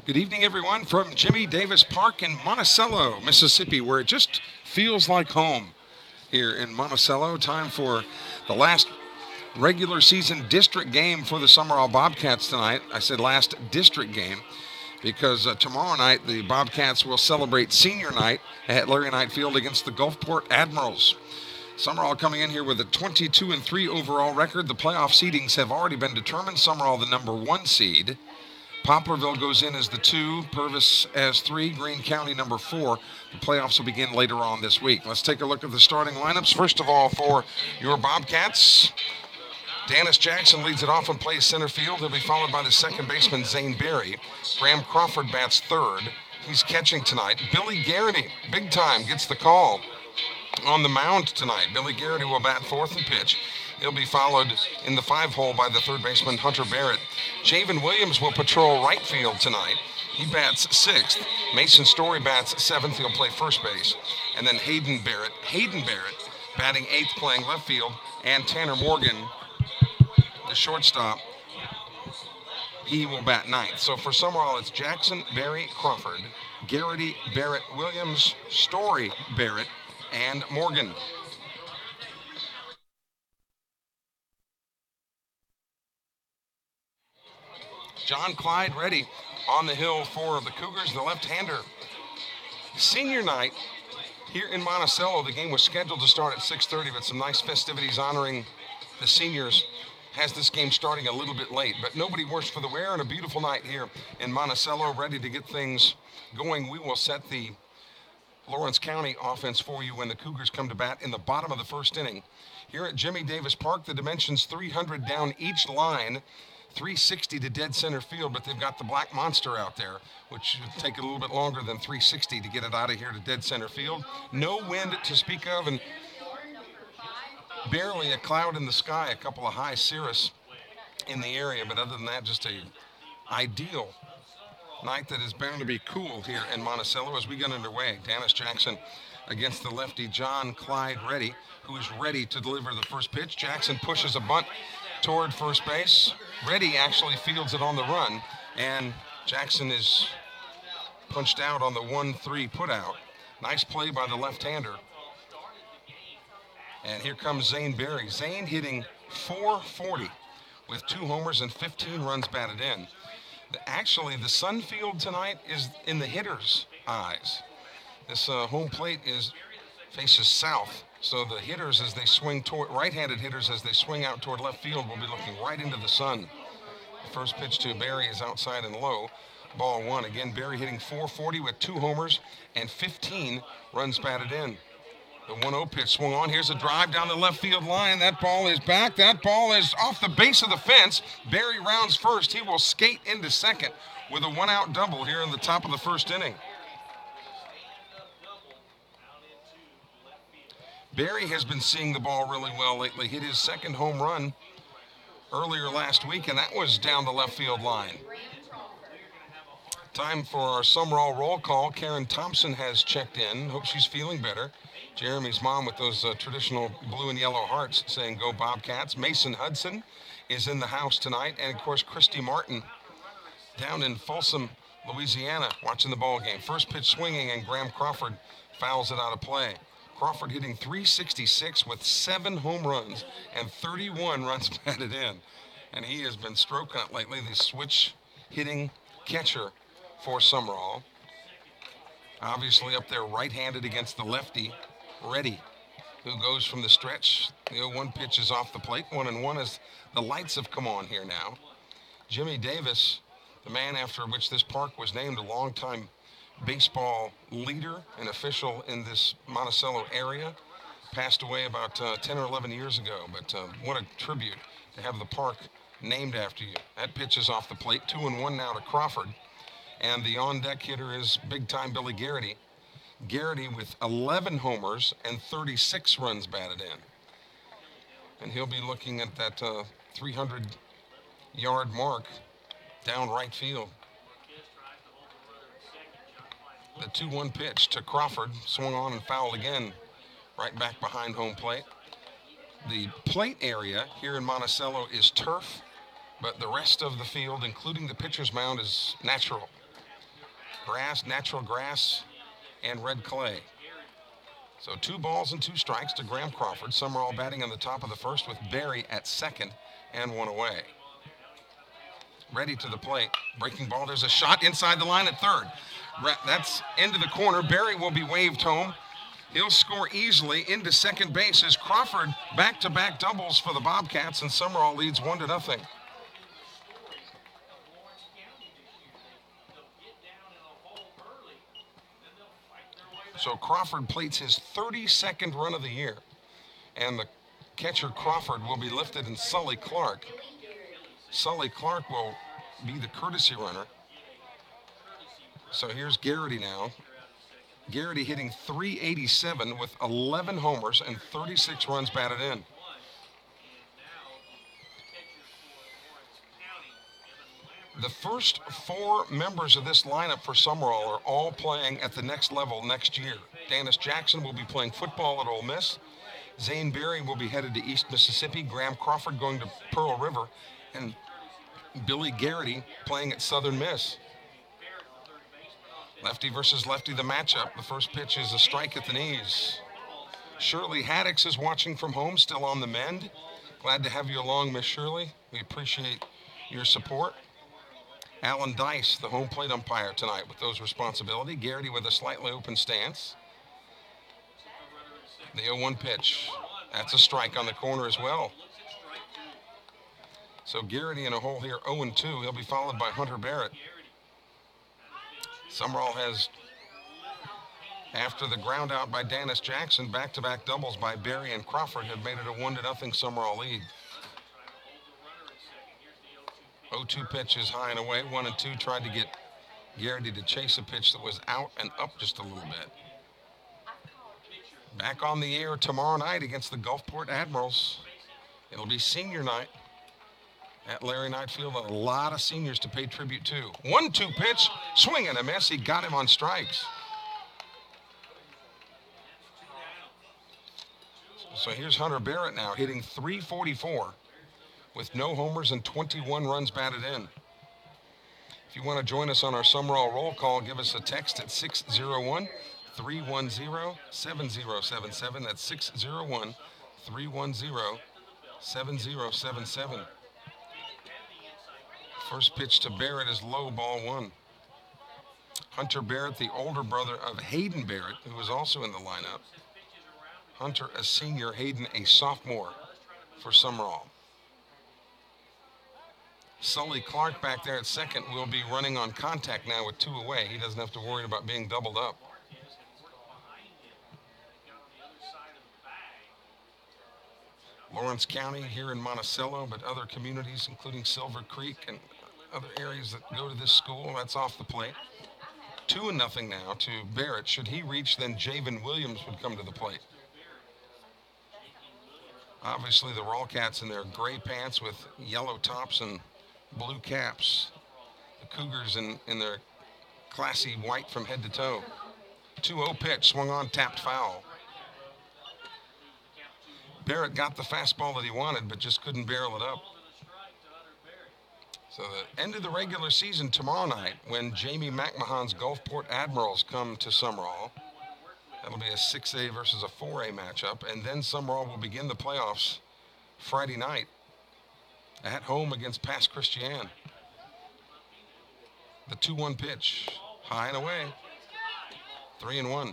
Good evening, everyone, from Jimmy Davis Park in Monticello, Mississippi, where it just feels like home here in Monticello. Time for the last regular season district game for the Sumrall Bobcats tonight. I said last district game because tomorrow night the Bobcats will celebrate senior night at Larry Knight Field against the Gulfport Admirals. Sumrall coming in here with a 22-3 overall record. The playoff seedings have already been determined. Sumrall the number 1 seed. Poplarville goes in as the 2, Purvis as 3, Greene County number 4. The playoffs will begin later on this week. Let's take a look at the starting lineups. First of all, for your Bobcats, Dennis Jackson leads it off and plays center field. He'll be followed by the second baseman, Zane Berry. Graham Crawford bats third. He's catching tonight. Billy Garrity, big time, gets the call on the mound tonight. Billy Garrity will bat fourth and pitch. He'll be followed in the 5-hole by the third baseman, Hunter Barrett. Javen Williams will patrol right field tonight. He bats sixth. Mason Story bats seventh. He'll play first base. And then Hayden Barrett, batting eighth, playing left field. And Tanner Morgan, the shortstop, he will bat ninth. So for Sumrall, it's Jackson, Berry, Crawford, Garrity, Barrett, Williams, Story, Barrett, and Morgan. John Clyde ready on the hill for the Cougars, the left-hander. Senior night here in Monticello. The game was scheduled to start at 6:30, but some nice festivities honoring the seniors has this game starting a little bit late. But nobody worse for the wear, and a beautiful night here in Monticello, ready to get things going. We will set the Lawrence County offense for you when the Cougars come to bat in the bottom of the first inning. Here at Jimmy Davis Park, the dimensions 300 down each line, 360 to dead center field, but they've got the Black Monster out there, which should take a little bit longer than 360 to get it out of here to dead center field. No wind to speak of, and barely a cloud in the sky, a couple of high cirrus in the area, but other than that, just a ideal night that is bound to be cool here in Monticello as we get underway. Dennis Jackson against the lefty John Clyde Reddy, who is ready to deliver the first pitch. Jackson pushes a bunt toward first base. Reddy actually fields it on the run, and Jackson is punched out on the 1-3 putout. Nice play by the left-hander. And here comes Zane Berry. Zane hitting .440 with 2 homers and 15 runs batted in. Actually, the sun field tonight is in the hitter's eyes. This home plate faces south, so the hitters, as they swing toward, right-handed hitters, as they swing out toward left field, will be looking right into the sun. The first pitch to Berry is outside and low. Ball 1. Again, Berry hitting .440 with 2 homers and 15 runs batted in. The 1-0 pitch swung on. Here's a drive down the left field line. That ball is back. That ball is off the base of the fence. Berry rounds first. He will skate into second with a 1-out double here in the top of the first inning. Berry has been seeing the ball really well lately. Hit his second home run earlier last week, and that was down the left field line. Time for our Sumrall roll call. Karen Thompson has checked in. Hope she's feeling better. Jeremy's mom with those traditional blue and yellow hearts saying go Bobcats. Mason Hudson is in the house tonight. And, of course, Christy Martin down in Folsom, Louisiana, watching the ball game. First pitch swinging, and Graham Crawford fouls it out of play. Crawford hitting .366 with 7 home runs and 31 runs batted in. And he has been stroking it lately, the switch hitting catcher for Sumrall. Obviously up there right-handed against the lefty, Reddy, who goes from the stretch. The 0-1 pitch is off the plate. 1-1 as the lights have come on here now. Jimmy Davis, the man after which this park was named, a longtime baseball leader and official in this Monticello area, passed away about 10 or 11 years ago. But what a tribute to have the park named after you. That pitch is off the plate. 2-1 now to Crawford. And the on-deck hitter is big-time Billy Garrity. Garrity with 11 homers and 36 runs batted in. And he'll be looking at that 300-yard mark down right field. The 2-1 pitch to Crawford, swung on and fouled again, right back behind home plate. The plate area here in Monticello is turf, but the rest of the field, including the pitcher's mound, is natural. grass, natural grass, and red clay. So 2 balls and 2 strikes to Graham Crawford. Sumrall batting on the top of the first with Barry at second and 1 away. Ready to the plate. Breaking ball. There's a shot inside the line at third. That's into the corner. Barry will be waved home. He'll score easily into second base as Crawford back-to-back doubles for the Bobcats, and Sumrall leads 1-0. So Crawford plates his 32nd run of the year, and the catcher Crawford will be lifted, and Sully Clark. Sully Clark will be the courtesy runner. So here's Garrity now. Garrity hitting .387 with 11 homers and 36 runs batted in. The first 4 members of this lineup for Sumrall are all playing at the next level next year. Dennis Jackson will be playing football at Ole Miss. Zane Berry will be headed to East Mississippi. Graham Crawford going to Pearl River. And Billy Garrity playing at Southern Miss. Lefty versus lefty, the matchup. The first pitch is a strike at the knees. Shirley Haddix is watching from home, still on the mend. Glad to have you along, Miss Shirley. We appreciate your support. Alan Dice, the home plate umpire tonight with those responsibilities. Garrity with a slightly open stance. The 0-1 pitch. That's a strike on the corner as well. So Garrity in a hole here, 0-2. He'll be followed by Hunter Barrett. Sumrall has, after the ground out by Dennis Jackson, back-to-back doubles by Barry and Crawford have made it a 1-0 Sumrall lead. 0-2 pitch is high and away. 1-2 tried to get Garrity to chase a pitch that was out and up just a little bit. Back on the air tomorrow night against the Gulfport Admirals. It'll be senior night at Larry Knight Field. A lot of seniors to pay tribute to. 1-2 pitch, swing and a miss. He got him on strikes. So here's Hunter Barrett now hitting .344 with no homers and 21 runs batted in. If you want to join us on our Sumrall roll call, give us a text at 601-310-7077. That's 601-310-7077. First pitch to Barrett is low, ball 1. Hunter Barrett, the older brother of Hayden Barrett, who was also in the lineup. Hunter a senior, Hayden a sophomore for Sumrall. Sully Clark back there at second will be running on contact now with 2 away. He doesn't have to worry about being doubled up. Lawrence County here in Monticello, but other communities, including Silver Creek and other areas that go to this school, that's off the plate. 2-0 now to Barrett. Should he reach, then Javen Williams would come to the plate. Obviously, the Rollcats in their gray pants with yellow tops and blue caps. The Cougars in their classy white from head to toe. 2-0 pitch, swung on, tapped foul. Barrett got the fastball that he wanted, but just couldn't barrel it up. So the end of the regular season tomorrow night when Jamie McMahon's Gulfport Admirals come to Sumrall. That'll be a 6A versus a 4A matchup, and then Sumrall will begin the playoffs Friday night at home against Pass Christian. The 2-1 pitch, high and away, 3-1.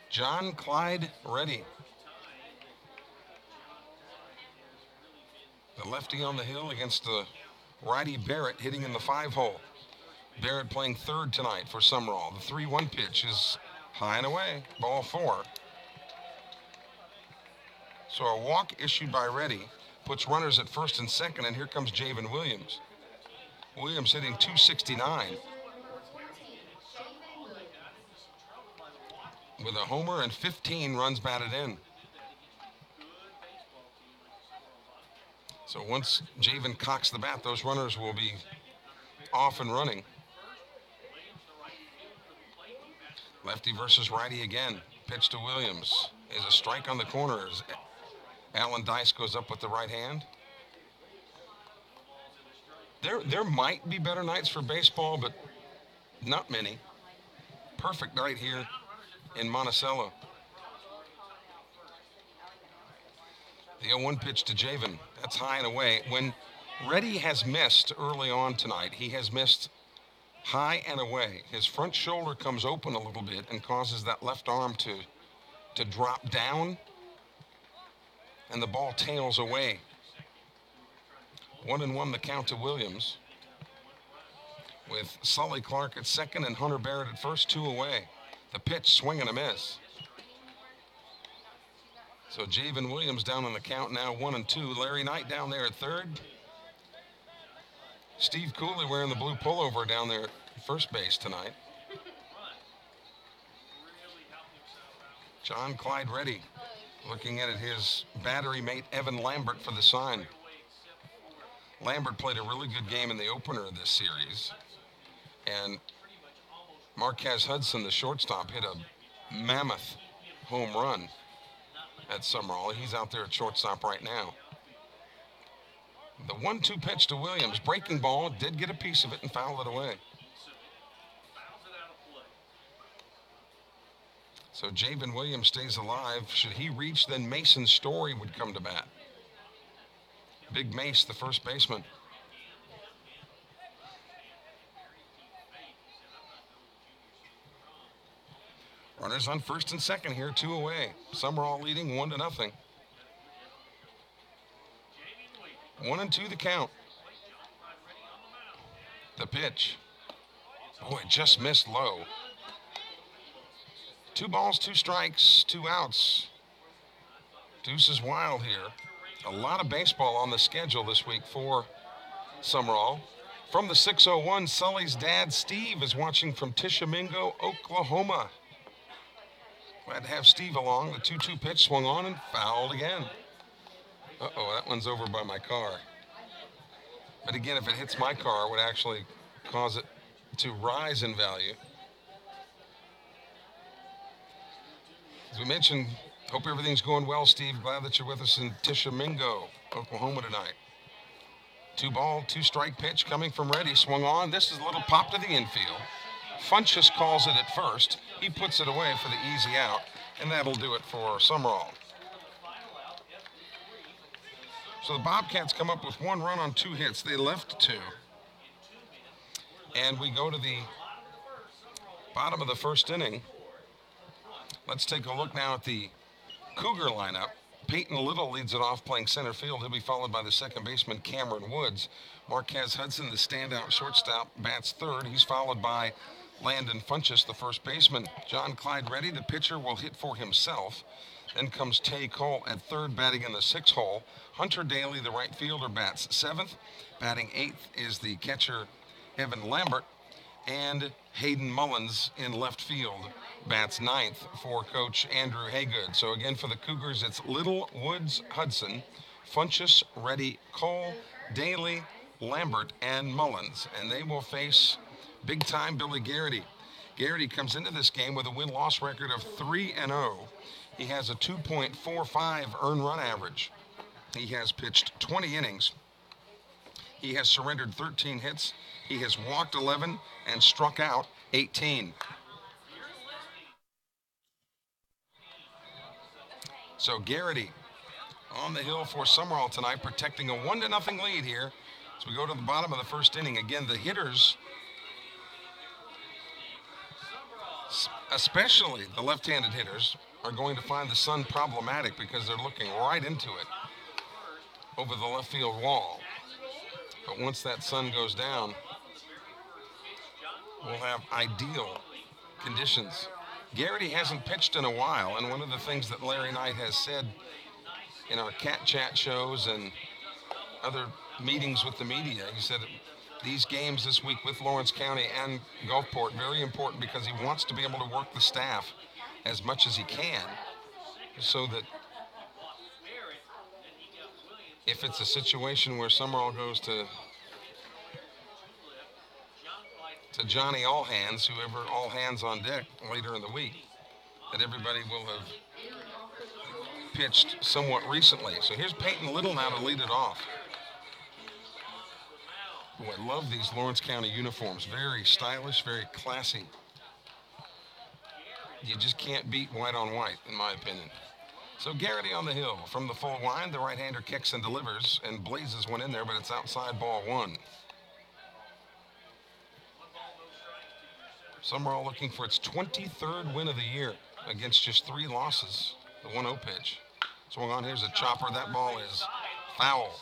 John Clyde Reddy, the lefty on the hill against the righty Barrett hitting in the 5-hole. Barrett playing third tonight for Sumrall. The 3-1 pitch is high and away, ball 4. So a walk issued by Reddy puts runners at first and second, and here comes Javen Williams. Williams hitting .269 with a homer and 15 runs batted in. So once Javen cocks the bat, those runners will be off and running. Lefty versus righty again. Pitch to Williams is a strike on the corner as Alan Dice goes up with the right hand. There might be better nights for baseball, but not many. Perfect night here in Monticello. The 0-1 pitch to Javen. That's high and away. When Reddy has missed early on tonight, he has missed high and away. His front shoulder comes open a little bit and causes that left arm to drop down, and the ball tails away. 1-1 the count to Williams, with Sully Clark at second and Hunter Barrett at first, 2 away. The pitch, swing and a miss. So Javen Williams down on the count now, 1-2. Larry Knight down there at third. Steve Cooley wearing the blue pullover down there at first base tonight. John Clyde Reddy looking at his battery mate Evan Lambert for the sign. Lambert played a really good game in the opener of this series. And Marquez Hudson, the shortstop, hit a mammoth home run at Sumrall. He's out there at shortstop right now. The 1-2 pitch to Williams, breaking ball, did get a piece of it and fouled it away. So Javen Williams stays alive. Should he reach, then Mason Story would come to bat. Big Mace, the first baseman. Runners on first and second here, 2 away. Sumrall leading 1-0. 1-2 the count. The pitch. Oh, it just missed low. 2 balls, 2 strikes, 2 outs. Deuce is wild here. A lot of baseball on the schedule this week for Sumrall. From the 601, Sully's dad, Steve, is watching from Tishomingo, Oklahoma. Glad to have Steve along. The 2-2 pitch swung on and fouled again. Uh-oh, that one's over by my car. But again, if it hits my car, it would actually cause it to rise in value. As we mentioned, hope everything's going well, Steve. Glad that you're with us in Tishomingo, Oklahoma tonight. 2 ball, 2 strike pitch coming from Reddy. Swung on. This is a little pop to the infield. Funchess calls it at first. He puts it away for the easy out, and that'll do it for Sumrall. So the Bobcats come up with 1 run on 2 hits. They left 2. And we go to the bottom of the first inning. Let's take a look now at the Cougar lineup. Peyton Little leads it off playing center field. He'll be followed by the second baseman Cameron Woods. Marquez Hudson, the standout shortstop, bats third. He's followed by Landon Funchess, the first baseman. John Clyde Reddy, the pitcher, will hit for himself. Then comes Tay Cole at third, batting in the 6th hole. Hunter Daly, the right fielder, bats 7th. Batting 8th is the catcher Evan Lambert. And Hayden Mullins in left field bats 9th for Coach Andrew Haygood. So again, for the Cougars, it's Little, Woods, Hudson, Funchess, Reddy, Cole, Daly, Lambert, and Mullins. And they will face big-time Billy Garrity. Garrity comes into this game with a win-loss record of 3-0. He has a 2.45 earned run average. He has pitched 20 innings. He has surrendered 13 hits. He has walked 11 and struck out 18. So Garrity on the hill for Sumrall tonight, protecting a 1-0 lead here as we go to the bottom of the first inning. Again, the hitters, especially the left-handed hitters, are going to find the sun problematic because they're looking right into it over the left field wall. But once that sun goes down, we'll have ideal conditions. Garrity hasn't pitched in a while, and one of the things that Larry Knight has said in our Cat Chat shows and other meetings with the media, he said these games this week with Lawrence County and Gulfport, very important because he wants to be able to work the staff as much as he can so that if it's a situation where Sumrall goes to Johnny All Hands, whoever all hands on deck later in the week, that everybody will have pitched somewhat recently. So here's Peyton Little now to lead it off. Boy, I love these Lawrence County uniforms. Very stylish, very classy. You just can't beat white on white, in my opinion. So Garrity on the hill. From the full line, the right-hander kicks and delivers and blazes one in there, but it's outside, ball one. Sumrall looking for its 23rd win of the year against just 3 losses. The 1-0 pitch. Swung on, here's a chopper. That ball is foul.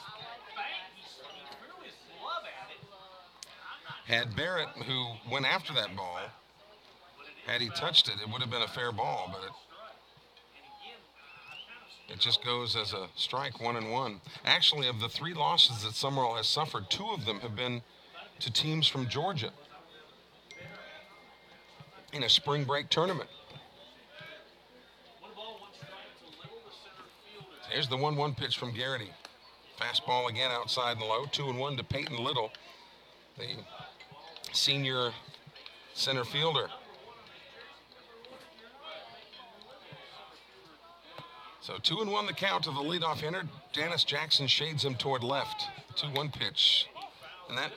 Had Barrett, who went after that ball, had he touched it, it would have been a fair ball, but it just goes as a strike, 1-1. Actually, of the 3 losses that Sumrall has suffered, 2 of them have been to teams from Georgia in a spring break tournament. Here's the 1-1 pitch from Garrity. Fastball again outside and low. 2-1 to Peyton Little, the senior center fielder. So 2-1 the count to the leadoff hitter. Dennis Jackson shades him toward left. 2-1 pitch. And that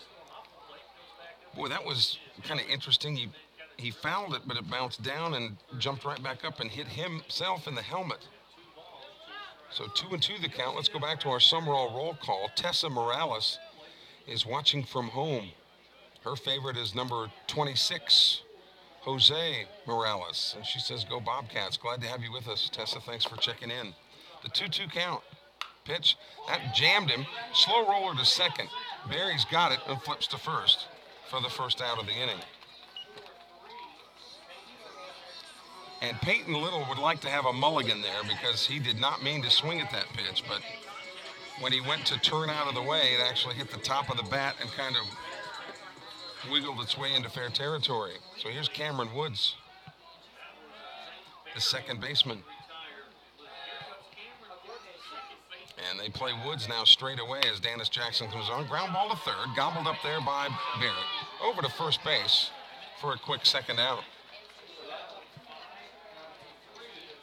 was kind of interesting. He fouled it, but it bounced down and jumped right back up and hit himself in the helmet. So 2-2 the count. Let's go back to our Sumrall roll call. Tessa Morales is watching from home. Her favorite is number 26, Jose Morales. And she says, go Bobcats. Glad to have you with us, Tessa. Thanks for checking in. The 2-2 count. Pitch. That jammed him. Slow roller to second. Barry's got it and flips to first for the first out of the inning. And Peyton Little would like to have a mulligan there because he did not mean to swing at that pitch, but when he went to turn out of the way, it actually hit the top of the bat and kind of wiggled its way into fair territory. So here's Cameron Woods, the second baseman. And they play Woods now straight away as Dennis Jackson comes on. Ground ball to third, gobbled up there by Barrett. Over to first base for a quick second out.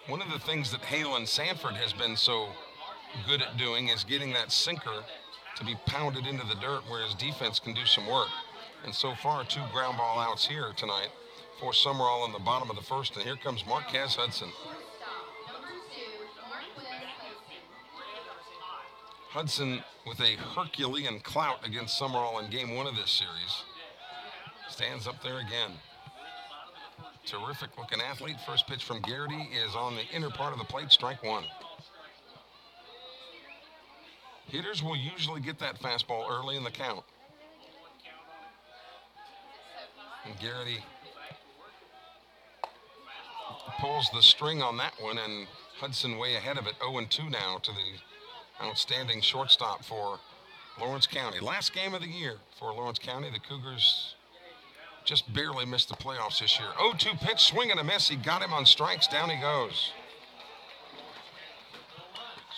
One of the things that Halen Sanford has been so good at doing is getting that sinker to be pounded into the dirt where his defense can do some work. And so far, 2 ground ball outs here tonight for Sumrall in the bottom of the first. And here comes Marquez Hudson. Hudson with a Herculean clout against Sumrall in game 1 of this series. Stands up there again. Terrific looking athlete. First pitch from Garrity is on the inner part of the plate, strike 1. Hitters will usually get that fastball early in the count. And Garrity pulls the string on that one, and Hudson way ahead of it. 0-2 now to the outstanding shortstop for Lawrence County. Last game of the year for Lawrence County. The Cougars just barely missed the playoffs this year. 0-2 pitch, swing and a miss. He got him on strikes. Down he goes.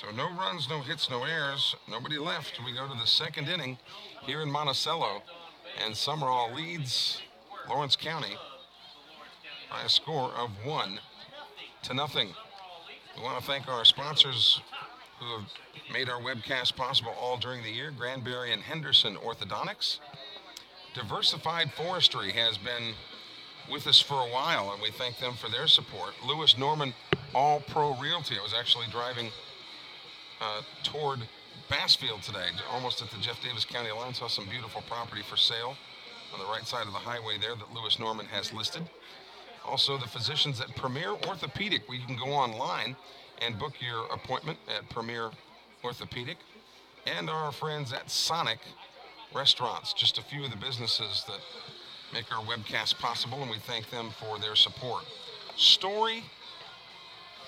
So no runs, no hits, no errors. Nobody left. We go to the second inning here in Monticello. And Sumrall leads Lawrence County by a score of 1-0. We want to thank our sponsors who have made our webcast possible all during the year. Granberry and Henderson Orthodontics. Diversified Forestry has been with us for a while, and we thank them for their support. Lewis Norman All Pro Realty. I was actually driving toward Bassfield today, almost at the Jeff Davis County line. Saw some beautiful property for sale on the right side of the highway there that Lewis Norman has listed. Also, the physicians at Premier Orthopedic, where you can go online and book your appointment at Premier Orthopedic. And our friends at Sonic Restaurants, just a few of the businesses that make our webcast possible, and we thank them for their support. Story,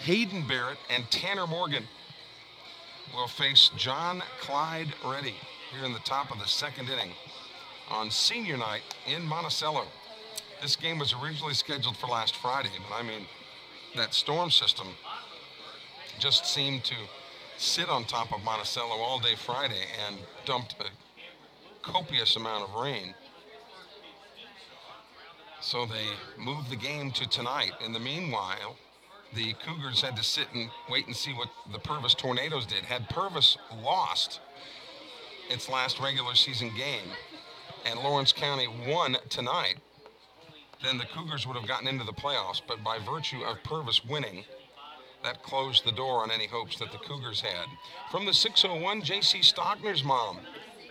Hayden Barrett, and Tanner Morgan will face John Clyde Reddy here in the top of the second inning on senior night in Monticello. This game was originally scheduled for last Friday, but I mean, that storm system just seemed to sit on top of Monticello all day Friday and dumped a copious amount of rain. So they moved the game to tonight. In the meanwhile, the Cougars had to sit and wait and see what the Purvis Tornadoes did. Had Purvis lost its last regular season game, and Lawrence County won tonight, then the Cougars would have gotten into the playoffs. But by virtue of Purvis winning, that closed the door on any hopes that the Cougars had. From the 601, J.C. Stockner's mom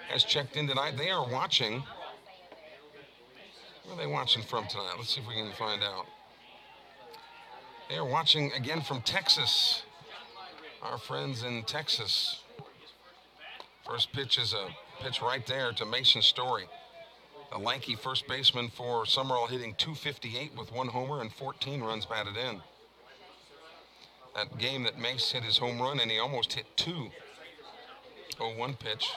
has checked in tonight. They are watching. Where are they watching from tonight? Let's see if we can find out. They are watching again from Texas. Our friends in Texas. First pitch is a pitch right there to Mason Story. A lanky first baseman for Sumrall, hitting .258 with 1 homer and 14 runs batted in. That game that Mace hit his home run and he almost hit 2. 0-1 pitch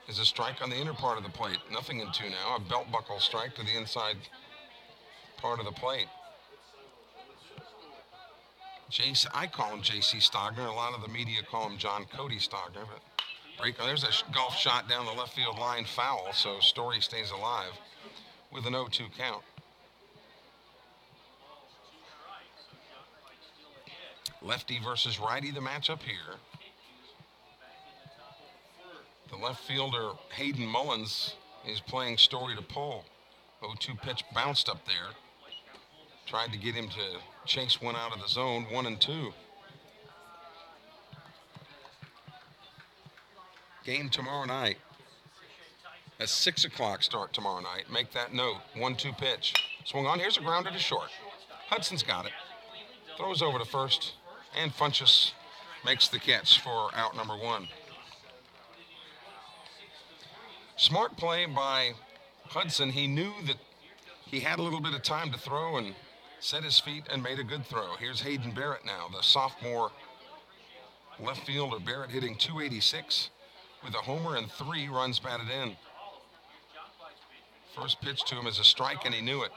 is a strike on the inner part of the plate. Nothing in 2 now. A belt buckle strike to the inside part of the plate. I call him J.C. Stogner. A lot of the media call him John Cody Stogner. But there's a golf shot down the left field line, foul, so Story stays alive with an 0-2 count. Lefty versus righty, the matchup here. The left fielder, Hayden Mullins, is playing Story to pull. 0-2 pitch bounced up there. Tried to get him to chase one out of the zone, 1-2. Game tomorrow night. A 6 o'clock start tomorrow night. Make that note. 1-2 pitch. Swung on. Here's a grounder to short. Hudson's got it. Throws over to first. And Funchess makes the catch for out number 1. Smart play by Hudson. He knew that he had a little bit of time to throw and set his feet and made a good throw. Here's Hayden Barrett now, the sophomore left fielder. Barrett hitting .286 with a homer and 3 runs batted in. First pitch to him is a strike, and he knew it.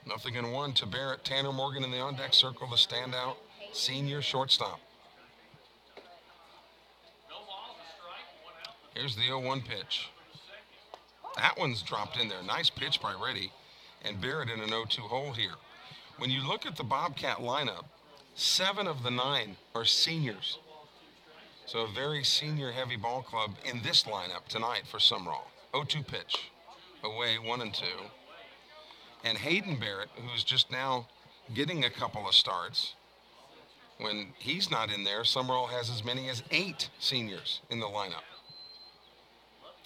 0-1 to Barrett. Tanner Morgan in the on-deck circle, the standout senior shortstop. Here's the 0-1 pitch. That one's dropped in there. Nice pitch by Reddy. And Barrett in an 0-2 hole here. When you look at the Bobcat lineup, 7 of the 9 are seniors. So a very senior-heavy ball club in this lineup tonight for Sumrall. 0-2 pitch. Away, 1-2. And Hayden Barrett, who's just now getting a couple of starts, when he's not in there, Sumrall has as many as 8 seniors in the lineup.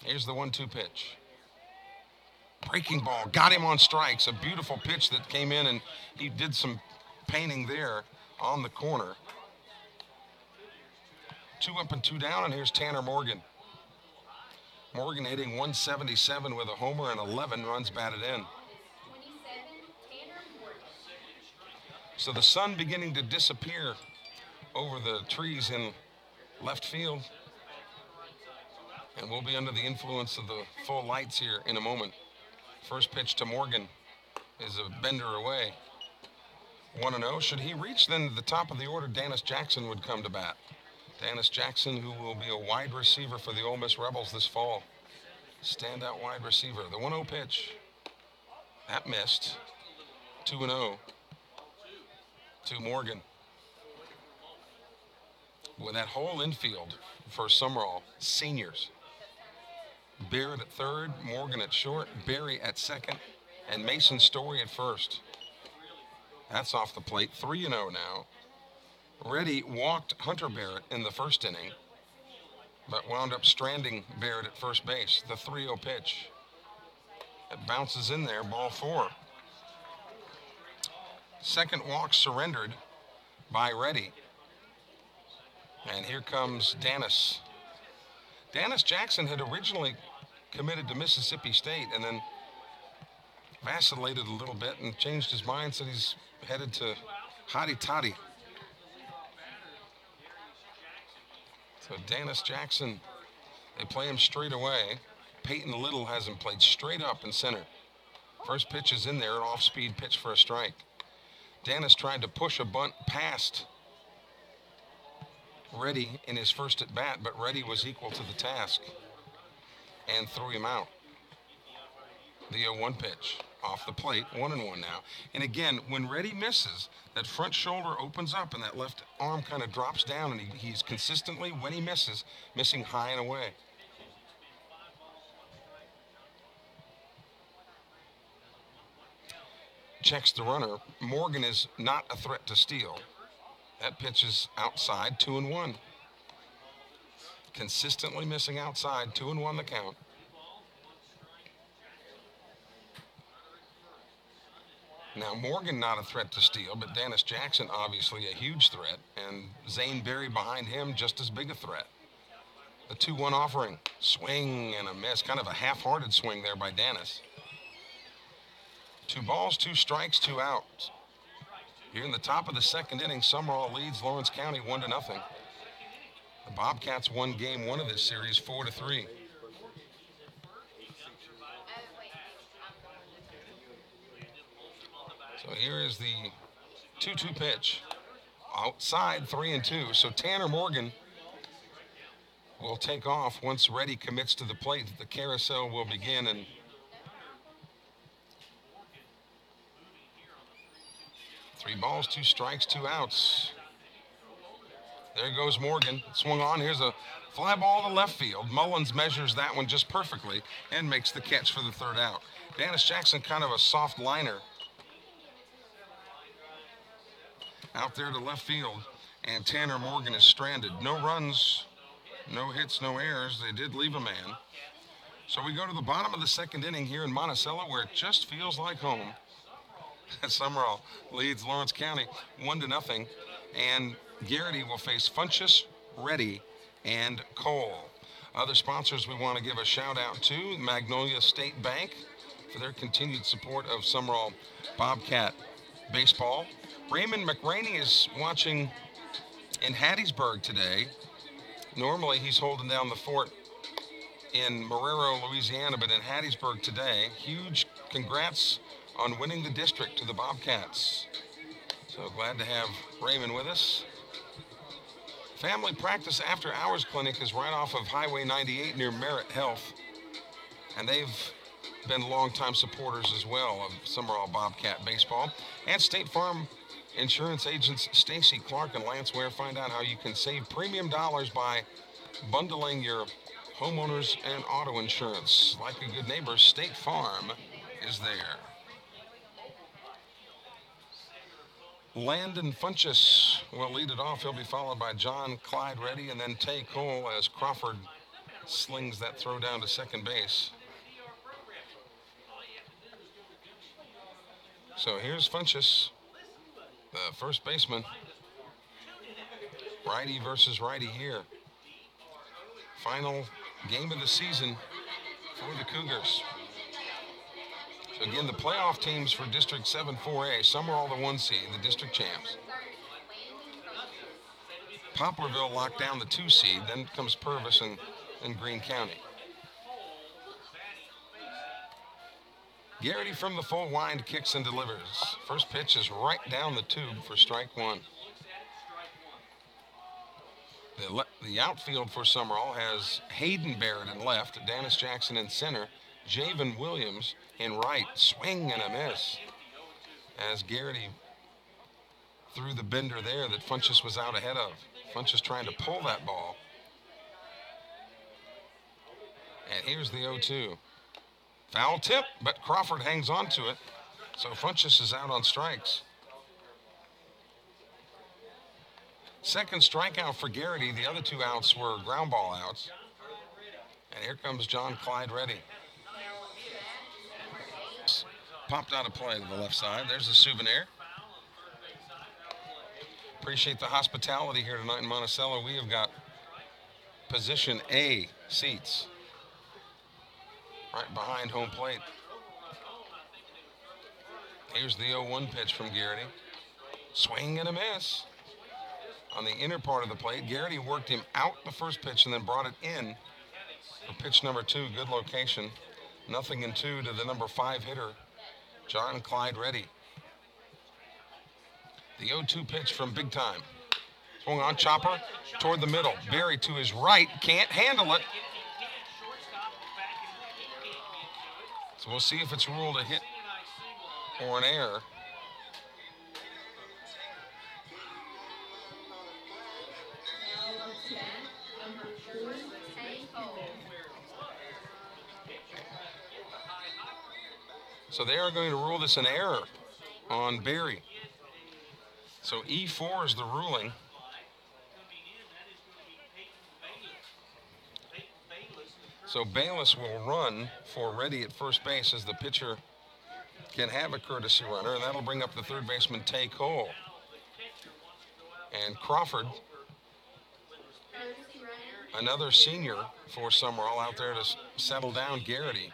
Here's the 1-2 pitch. Breaking ball, got him on strikes. A beautiful pitch that came in, and he did some painting there on the corner. 2 up and 2 down, and here's Tanner Morgan. Morgan hitting .177 with a homer and 11 runs batted in. So the sun beginning to disappear over the trees in left field. And we'll be under the influence of the full lights here in a moment. First pitch to Morgan is a bender away. 1-0. Should he reach, then the top of the order, Dennis Jackson would come to bat. Dennis Jackson, who will be a wide receiver for the Ole Miss Rebels this fall. Standout wide receiver. The 1-0 pitch. That missed. 2-0 to Morgan. With that whole infield for Sumrall, seniors. Barrett at third, Morgan at short, Berry at second, and Mason Story at first. That's off the plate. 3-0 now. Reddy walked Hunter Barrett in the first inning, but wound up stranding Barrett at first base. The 3-0 pitch. It bounces in there, ball 4. Second walk surrendered by Reddy. And here comes Dennis. Dennis Jackson had originally committed to Mississippi State and then vacillated a little bit and changed his mind, said he's headed to Hotty Toddy. So Dennis Jackson, they play him straight away. Peyton Little has him played straight up in center. First pitch is in there, an off-speed pitch for a strike. Dennis tried to push a bunt past Reddy in his first at bat, but Reddy was equal to the task and threw him out. The 0-1 pitch off the plate, 1-1 now. And again, when Reddy misses, that front shoulder opens up and that left arm kind of drops down, and he's consistently, when he misses, missing high and away. checks the runner. Morgan is not a threat to steal. That pitch is outside, 2-1. Consistently missing outside, 2-1 the count. Now, Morgan not a threat to steal, but Dennis Jackson obviously a huge threat, and Zane Berry behind him just as big a threat. The 2-1 offering. Swing and a miss. Kind of a half-hearted swing there by Dennis. 2 balls, 2 strikes, 2 outs. Here in the top of the second inning, Sumrall leads Lawrence County 1-0. The Bobcats won game 1 of this series 4-3. So here is the 2-2 pitch. Outside, 3-2. So Tanner Morgan will take off once Reddy commits to the plate. The carousel will begin, and three balls, 2 strikes, 2 outs. There goes Morgan. Swung on. Here's a fly ball to left field. Mullins measures that one just perfectly and makes the catch for the 3rd out. Dennis Jackson, kind of a soft liner out there to left field, and Tanner Morgan is stranded. No runs, no hits, no errors. They did leave a man. So we go to the bottom of the second inning here in Monticello, where it just feels like home. Sumrall leads Lawrence County 1-0, and Garrity will face Funchess, Reddy, and Cole. Other sponsors we want to give a shout out to: Magnolia State Bank for their continued support of Sumrall Bobcat Baseball. Raymond McRaney is watching in Hattiesburg today. Normally he's holding down the fort in Marrero, Louisiana, but in Hattiesburg today. Huge congrats on winning the district to the Bobcats. So glad to have Raymond with us. Family Practice After Hours Clinic is right off of Highway 98 near Merritt Health, and they've been longtime supporters as well of Sumrall Bobcat Baseball. And State Farm Insurance agents Stacy Clark and Lance Ware find out how you can save premium dollars by bundling your homeowners and auto insurance. Like a good neighbor, State Farm is there. Landon Funchess will lead it off. He'll be followed by John Clyde Reddy and then Tay Cole as Crawford slings that throw down to second base. So here's Funchess, the first baseman. Righty versus righty here. Final game of the season for the Cougars. So again, the playoff teams for District 7 4A, Sumrall the 1 seed, the district champs. Poplarville locked down the 2 seed, then comes Purvis and Greene County. Garrity from the full wind kicks and delivers. First pitch is right down the tube for strike 1. The outfield for Sumrall has Hayden Barrett in left, Dennis Jackson in center, Javen Williams in right. Swing and a miss as Garrity threw the bender there that Funchess was out ahead of. Funchess trying to pull that ball. And here's the 0-2. Foul tip, but Crawford hangs on to it. So Funchess is out on strikes. Second strikeout for Garrity. The other 2 outs were ground ball outs. And here comes John Clyde Reddy. Popped out of play to the left side. There's a souvenir. Appreciate the hospitality here tonight in Monticello. We have got position A seats right behind home plate. Here's the 0-1 pitch from Garrity. Swing and a miss. On the inner part of the plate, Garrity worked him out the first pitch and then brought it in for pitch number 2. Good location. 0-2 to the number 5 hitter, John Clyde Reddy. The 0-2 pitch from Big Time. Swung on, chopper toward the middle. Berry to his right, can't handle it. So we'll see if it's ruled a hit or an error. So they are going to rule this an error. on Berry. So E4 is the ruling. So Bayless will run for Reddy at first base as the pitcher can have a courtesy runner, and that'll bring up the third baseman, Tay Cole. And Crawford, another senior for Sumrall, out there to settle down Garrity.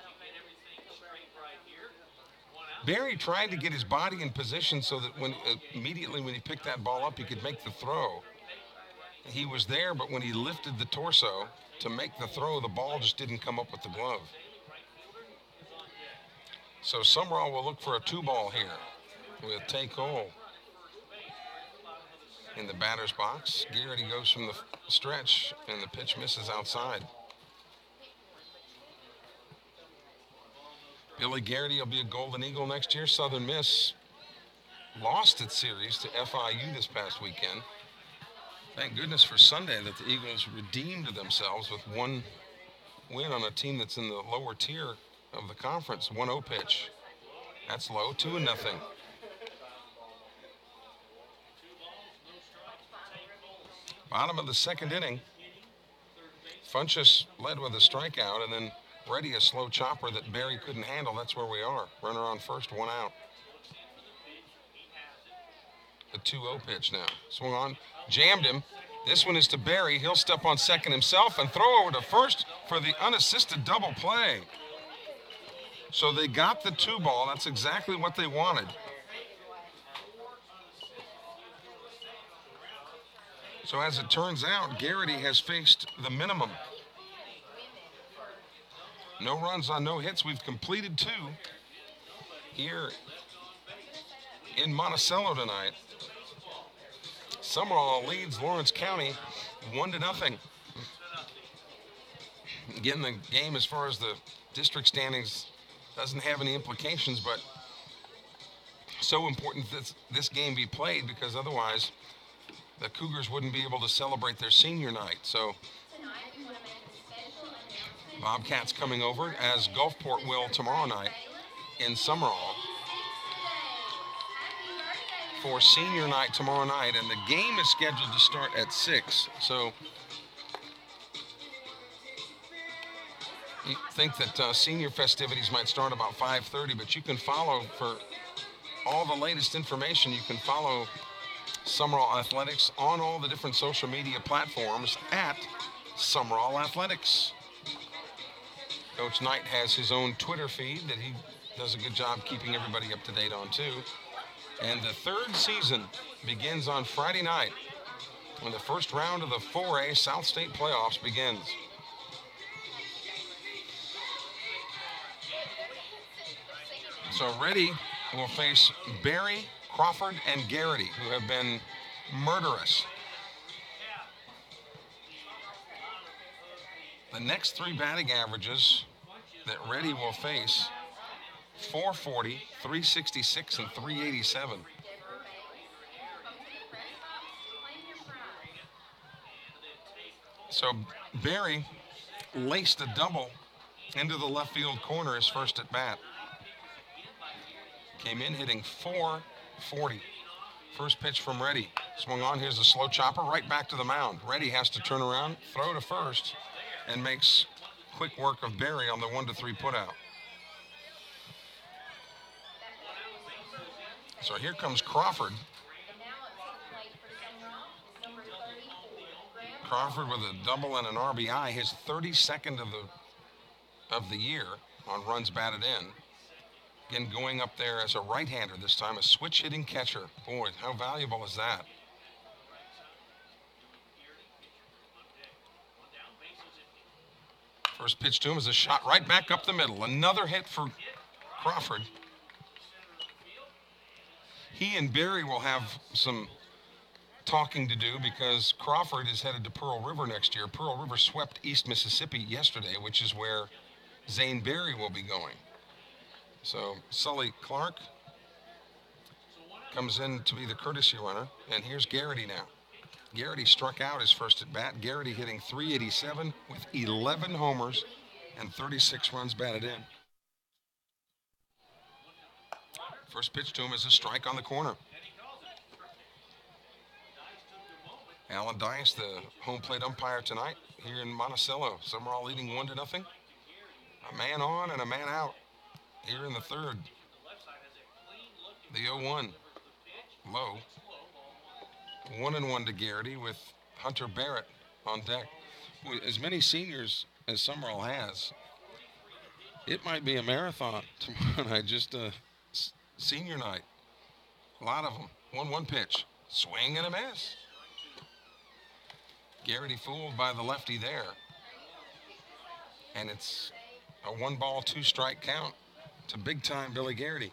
Berry tried to get his body in position so that immediately when he picked that ball up, he could make the throw. He was there, but when he lifted the torso to make the throw, the ball just didn't come up with the glove. So Sumrall will look for a 2-ball here with Tay Cole in the batter's box. Garrity goes from the stretch, and the pitch misses outside. Billy Garrity will be a Golden Eagle next year. Southern Miss lost its series to FIU this past weekend. Thank goodness for Sunday that the Eagles redeemed themselves with one win on a team that's in the lower tier of the conference. 1-0 pitch. That's low, 2-0. Bottom of the second inning. Funchess led with a strikeout, and then Reddy a slow chopper that Berry couldn't handle. That's where we are. Runner on first, 1 out. The 2-0 pitch now. Swung on, jammed him. This one is to Berry. He'll step on second himself and throw over to first for the unassisted double play. So they got the 2-ball. That's exactly what they wanted. So as it turns out, Garrity has faced the minimum. No runs on no hits. We've completed 2 here in Monticello tonight. Sumrall leads Lawrence County 1-0. Again, the game as far as the district standings doesn't have any implications, but so important that this game be played because otherwise the Cougars wouldn't be able to celebrate their senior night. So Bobcats coming over as Gulfport will tomorrow night in Sumrall for senior night tomorrow night, and the game is scheduled to start at 6. So you think that senior festivities might start about 5:30, but you can follow for all the latest information. You can follow Sumrall Athletics on all the different social media platforms at Sumrall Athletics. Coach Knight has his own Twitter feed that he does a good job keeping everybody up to date on too. And the third season begins on Friday night when the first round of the 4A South State playoffs begins. So Reddy will face Berry, Crawford, and Garrity, who have been murderous. The next 3 batting averages that Reddy will face: 440, 366, and 387. So Berry laced a double into the left field corner his first at bat. Came in hitting 440. First pitch from Reddy. Swung on. Here's a slow chopper right back to the mound. Reddy has to turn around, throw to first, and makes quick work of Berry on the 1-3 putout. So here comes Crawford. Crawford with a double and an RBI, his 32nd of the year on runs batted in. Again, going up there as a right-hander this time, a switch-hitting catcher. Boy, how valuable is that? First pitch to him is a shot right back up the middle. Another hit for Crawford. He and Berry will have some talking to do because Crawford is headed to Pearl River next year. Pearl River swept East Mississippi yesterday, which is where Zane Berry will be going. So Sully Clark comes in to be the courtesy runner, and here's Garrity now. Garrity struck out his first at bat. Garrity hitting .387 with 11 homers and 36 runs batted in. First pitch to him is a strike on the corner. Alan Dice, the home plate umpire tonight here in Monticello. Sumrall leading 1-0. A man on and a man out here in the third. The 0-1 low. 1-1 to Garrity with Hunter Barrett on deck. As many seniors as Sumrall has, it might be a marathon tomorrow night, just a senior night. A lot of them. 1-1 pitch. Swing and a miss. Garrity fooled by the lefty there. And it's a 1-ball, 2-strike count to big-time Billy Garrity.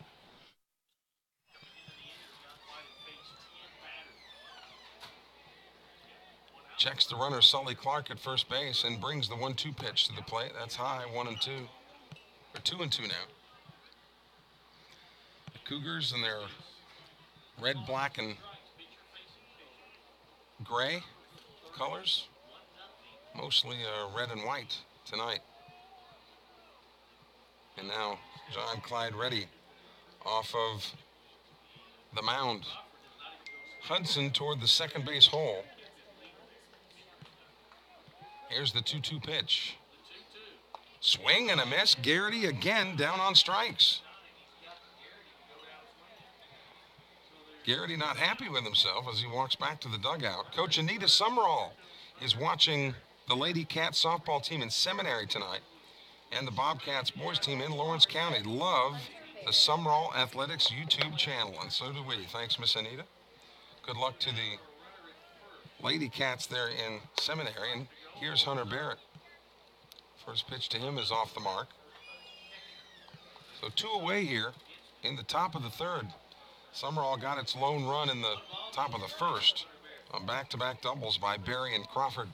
Checks the runner Sully Clark at first base and brings the 1-2 pitch to the plate. That's high, 1-2. Or 2-2 now. The Cougars in their red, black, and gray colors. Mostly red and white tonight. And now John Clyde Reddy off of the mound. Hudson toward the second base hole. Here's the 2-2 pitch. Swing and a miss. Garrity again down on strikes. Garrity not happy with himself as he walks back to the dugout. Coach Anita Sumrall is watching the Lady Cats softball team in Seminary tonight and the Bobcats boys team in Lawrence County. Love the Sumrall Athletics YouTube channel, and so do we. Thanks, Miss Anita. Good luck to the Lady Cats there in Seminary. And here's Hunter Barrett. First pitch to him is off the mark. So 2 away here in the top of the third. Sumrall got its lone run in the top of the first on back-to-back doubles by Berry and Crawford.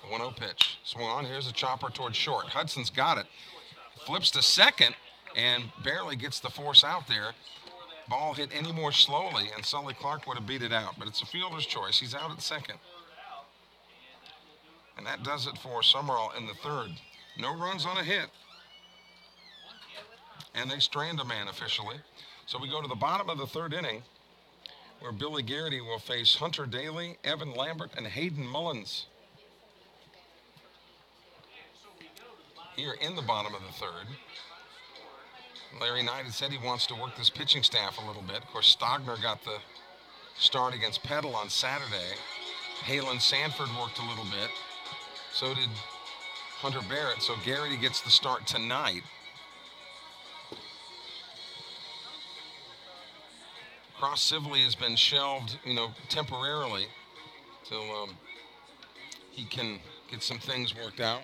The 1-0 pitch. Swung on. Here's a chopper towards short. Hudson's got it. Flips to second and barely gets the force out there. Ball hit any more slowly, and Sully Clark would have beat it out. But it's a fielder's choice. He's out at second. And that does it for Sumrall in the third. No runs on a hit. And they strand a man officially. So we go to the bottom of the third inning, where Billy Garrity will face Hunter Daly, Evan Lambert, and Hayden Mullins. Here in the bottom of the third, Larry Knight had said he wants to work this pitching staff a little bit. Of course, Stogner got the start against Petal on Saturday. Halen Sanford worked a little bit. So did Hunter Barrett. So Garrity gets the start tonight. Cross Sibley has been shelved, temporarily till he can get some things worked out.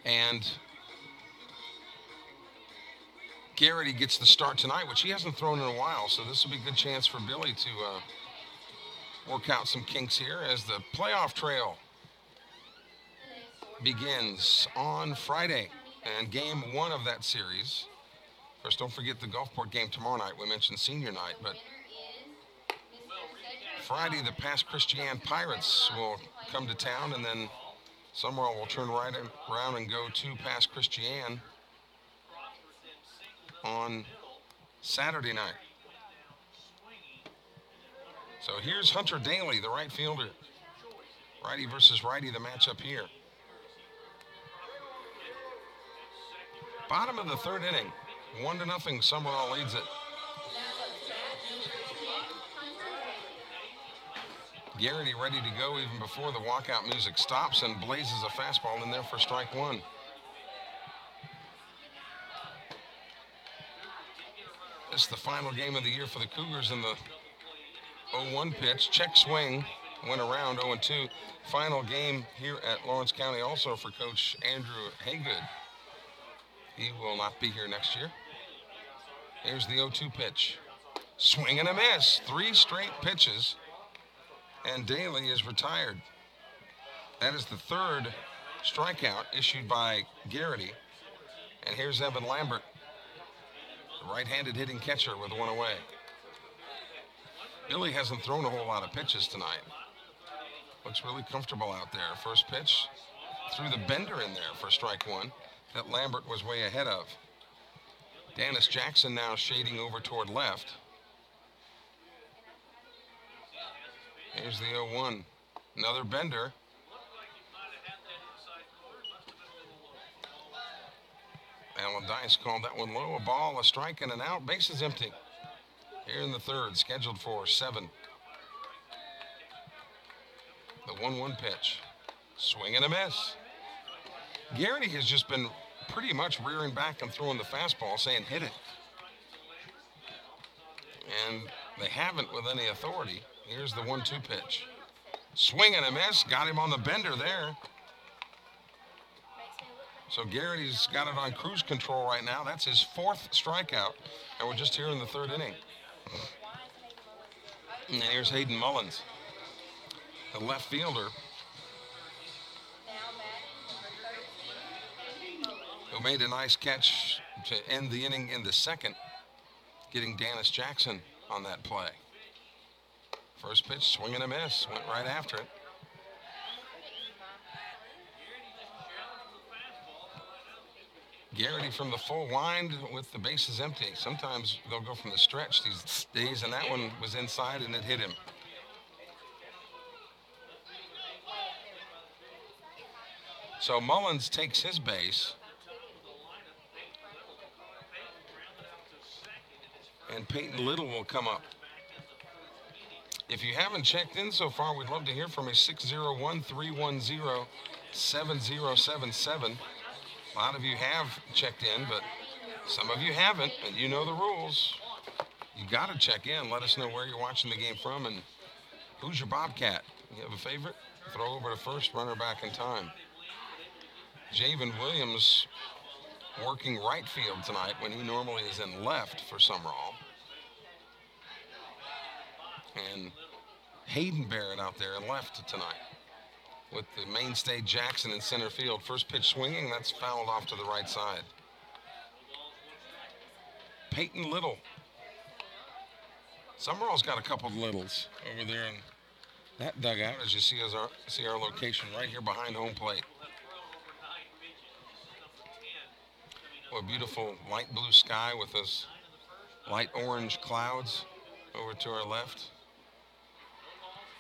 And Garrity gets the start tonight, which he hasn't thrown in a while, so this will be a good chance for Billy to work out some kinks here as the playoff trail begins on Friday. And game 1 of that series. Of course, don't forget the Gulfport game tomorrow night. We mentioned senior night, but Friday, the Pass Christian Pirates will come to town, and then Sumrall will turn right around and go to Pass Christian on Saturday night. So here's Hunter Daly, the right fielder. Righty versus righty, the matchup here. Bottom of the third inning. 1-0, Sumrall leads it. Garrity ready to go even before the walkout music stops and blazes a fastball in there for strike 1. This is the final game of the year for the Cougars in the 0-1 pitch. Check swing, went around 0-2. Final game here at Lawrence County also for Coach Andrew Haygood. He will not be here next year. Here's the 0-2 pitch. Swing and a miss. 3 straight pitches. And Daly is retired. That is the third strikeout issued by Garrity. And here's Evan Lambert, the right-handed hitting catcher, with 1 away. Billy hasn't thrown a whole lot of pitches tonight. Looks really comfortable out there. First pitch, threw the bender in there for strike 1. that Lambert was way ahead of. Dennis Jackson now shading over toward left. Here's the 0-1. Another bender. Alan Dice called that one low. A ball, a strike, and an out. Bases empty. Here in the third, scheduled for 7. The 1-1 pitch. Swing and a miss. Garrity has just been pretty much rearing back and throwing the fastball, saying hit it. And they haven't with any authority. Here's the 1-2 pitch. Swing and a miss. Got him on the bender there. So Garrity's got it on cruise control right now. That's his 4th strikeout. And we're just here in the 3rd inning. And here's Hayden Mullins, the left fielder, who made a nice catch to end the inning in the 2nd, getting Dennis Jackson on that play. First pitch, swing and a miss. Went right after it. Garrity from the full wind with the bases empty. Sometimes they'll go from the stretch these days, and that one was inside and it hit him. So Mullins takes his base. And Peyton Little will come up. If you haven't checked in so far, we'd love to hear from you. 601-310-7077. A lot of you have checked in, but some of you haven't, and you know the rules. You got to check in. Let us know where you're watching the game from and who's your Bobcat. You have a favorite? Throw over to first, runner back in time. Javen Williams working right field tonight when he normally is in left for Sumrall. And Hayden Barrett out there in left tonight, with the mainstay Jackson in center field. First pitch swinging, that's fouled off to the right side. Peyton Little. Sumrall's got a couple of littles over there in that dugout, as you see our location right here behind home plate. What a beautiful light blue sky with those light orange clouds over to our left.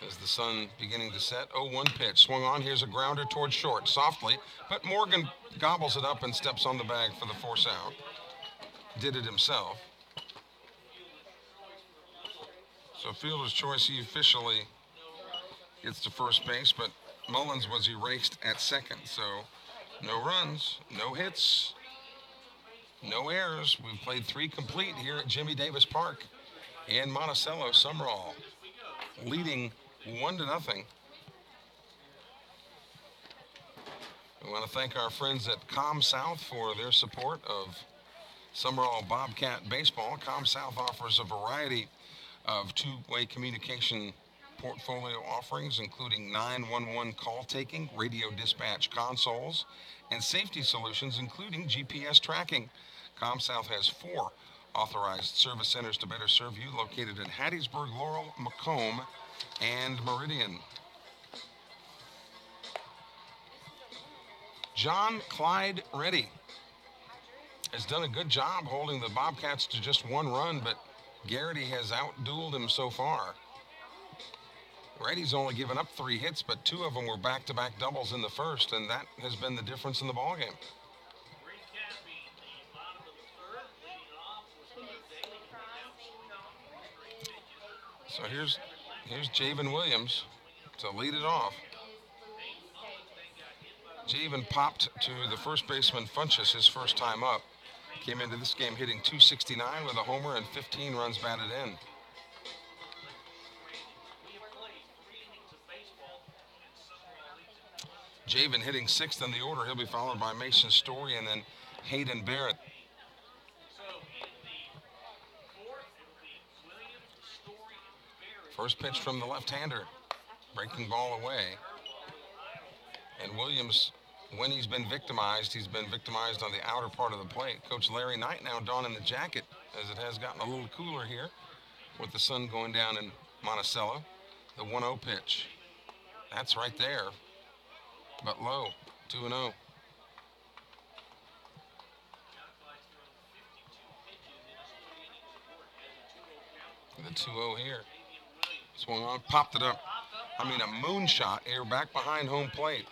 As the sun beginning to set. 0-1 pitch. Swung on. Here's a grounder towards short. Softly. But Morgan gobbles it up and steps on the bag for the force out. Did it himself. So fielder's choice, he officially gets to first base, but Mullins was erased at second. So no runs, no hits, no errors. We've played 3 complete here at Jimmy Davis Park in Monticello. Sumrall leading 1-0. We want to thank our friends at ComSouth for their support of Sumrall Bobcat Baseball. ComSouth offers a variety of two-way communication portfolio offerings, including 911 call taking, radio dispatch consoles, and safety solutions, including GPS tracking. ComSouth has 4 authorized service centers to better serve you, located in Hattiesburg, Laurel, Macomb, and Meridian. John Clyde Reddy has done a good job holding the Bobcats to just 1 run, but Garrity has outdueled him so far. Reddy's only given up 3 hits, but 2 of them were back-to-back doubles in the first, and that has been the difference in the ballgame. So here's Javen Williams to lead it off. Javen popped to the first baseman Funchess his first time up. Came into this game hitting .269 with a homer and 15 runs batted in. Javen hitting 6th in the order. He'll be followed by Mason Story and then Hayden Barrett. First pitch from the left-hander. Breaking ball away. And Williams, when he's been victimized on the outer part of the plate. Coach Larry Knight now donning the jacket, as it has gotten a little cooler here with the sun going down in Monticello. The 1-0 pitch. That's right there, but low. 2-0. The 2-0 here. Swung on, popped it up. I mean, a moonshot here back behind home plate.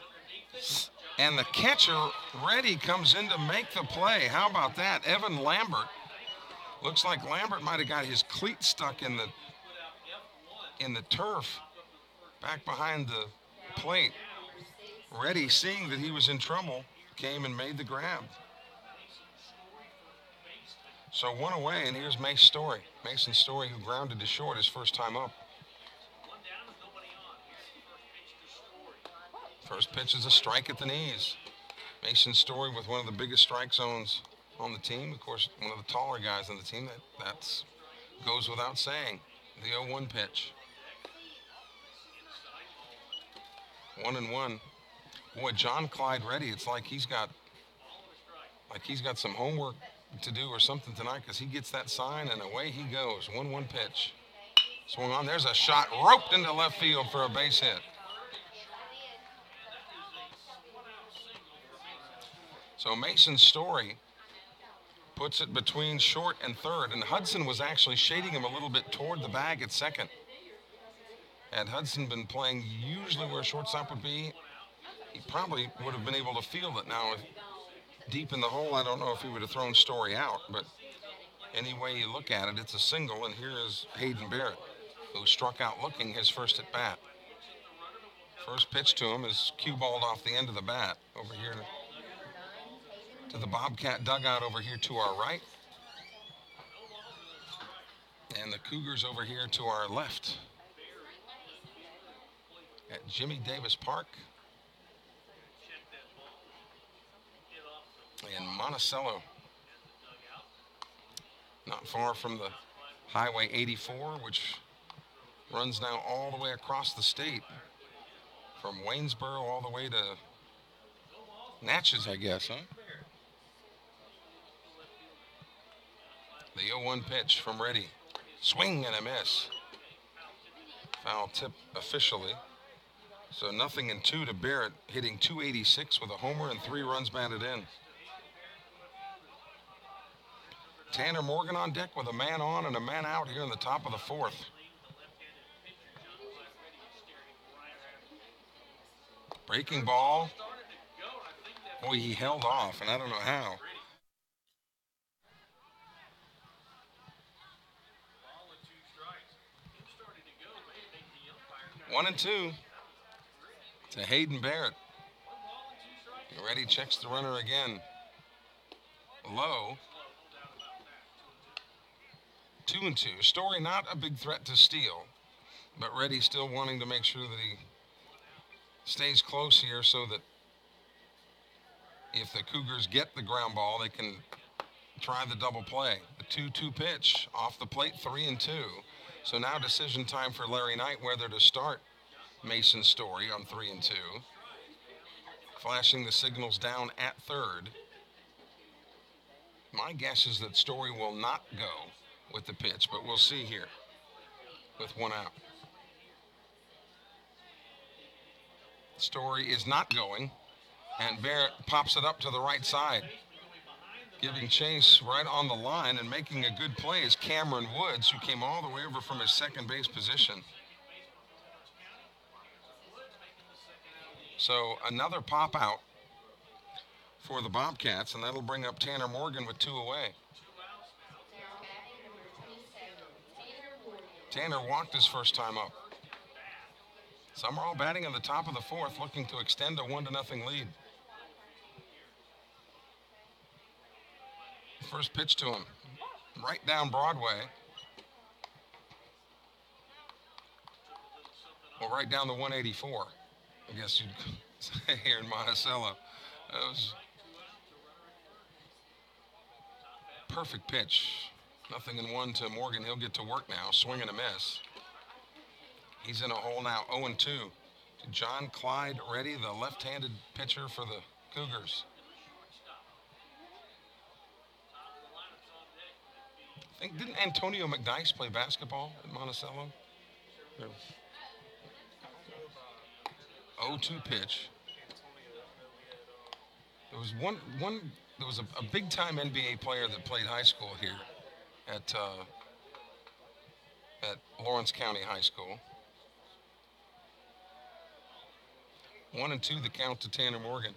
And the catcher, Reddy, comes in to make the play. How about that? Evan Lambert. Looks like Lambert might have got his cleat stuck in the turf back behind the plate. Reddy, seeing that he was in trouble, came and made the grab. So one away, and here's Mace Story. Mason Story, who grounded to short his first time up. First pitch is a strike at the knees. Mason Story with one of the biggest strike zones on the team. Of course, one of the taller guys on the team. That goes without saying. The 0-1 pitch. 1-1. Boy, John Clyde Reddy, it's like he's got some homework to do or something tonight, because he gets that sign and away he goes. 1-1 pitch. Swung on. There's a shot roped into left field for a base hit. So Mason Story puts it between short and third, and Hudson was actually shading him a little bit toward the bag at second. Had Hudson been playing usually where shortstop would be, he probably would have been able to field it. Now, deep in the hole, I don't know if he would have thrown Story out, but any way you look at it, it's a single, and here is Hayden Barrett, who struck out looking his first at bat. First pitch to him is cue-balled off the end of the bat over here to the Bobcat dugout over here to our right. And the Cougars over here to our left at Jimmy Davis Park in Monticello. Not far from the Highway 84, which runs now all the way across the state from Waynesboro all the way to Natchez, I guess, huh? The 0-1 pitch from Reddy. Swing and a miss. Foul tip officially. So 0-2 to Barrett, hitting .286 with a homer and 3 runs batted in. Tanner Morgan on deck with a man on and a man out here in the top of the fourth. Breaking ball. Boy, he held off, and I don't know how. 1-2 to Hayden Barrett. Reddy checks the runner again. Low. 2-2. Story not a big threat to steal, but Reddy still wanting to make sure that he stays close here so that if the Cougars get the ground ball, they can try the double play. The 2-2 pitch off the plate, 3-2. So now decision time for Larry Knight whether to start Mason Story on 3-2. Flashing the signals down at third. My guess is that Story will not go with the pitch, but we'll see here with 1 out. Story is not going, and Barrett pops it up to the right side. Giving chase right on the line and making a good play is Cameron Woods, who came all the way over from his second base position. So another pop out for the Bobcats, and that'll bring up Tanner Morgan with 2 away. Tanner walked his first time up. Sumrall batting on the top of the fourth, looking to extend a 1-0 lead. First pitch to him, right down Broadway. Well, right down the 184, I guess you'd say here in Monticello. That was perfect pitch. 0-1 to Morgan. He'll get to work now. Swing and a miss. He's in a hole now. 0-2 to John Clyde Reddy, the left-handed pitcher for the Cougars. Didn't Antonio McDyess play basketball at Monticello? No. 0-2 pitch. There was a big time NBA player that played high school here at at Lawrence County High School. 1-2 the count to Tanner Morgan.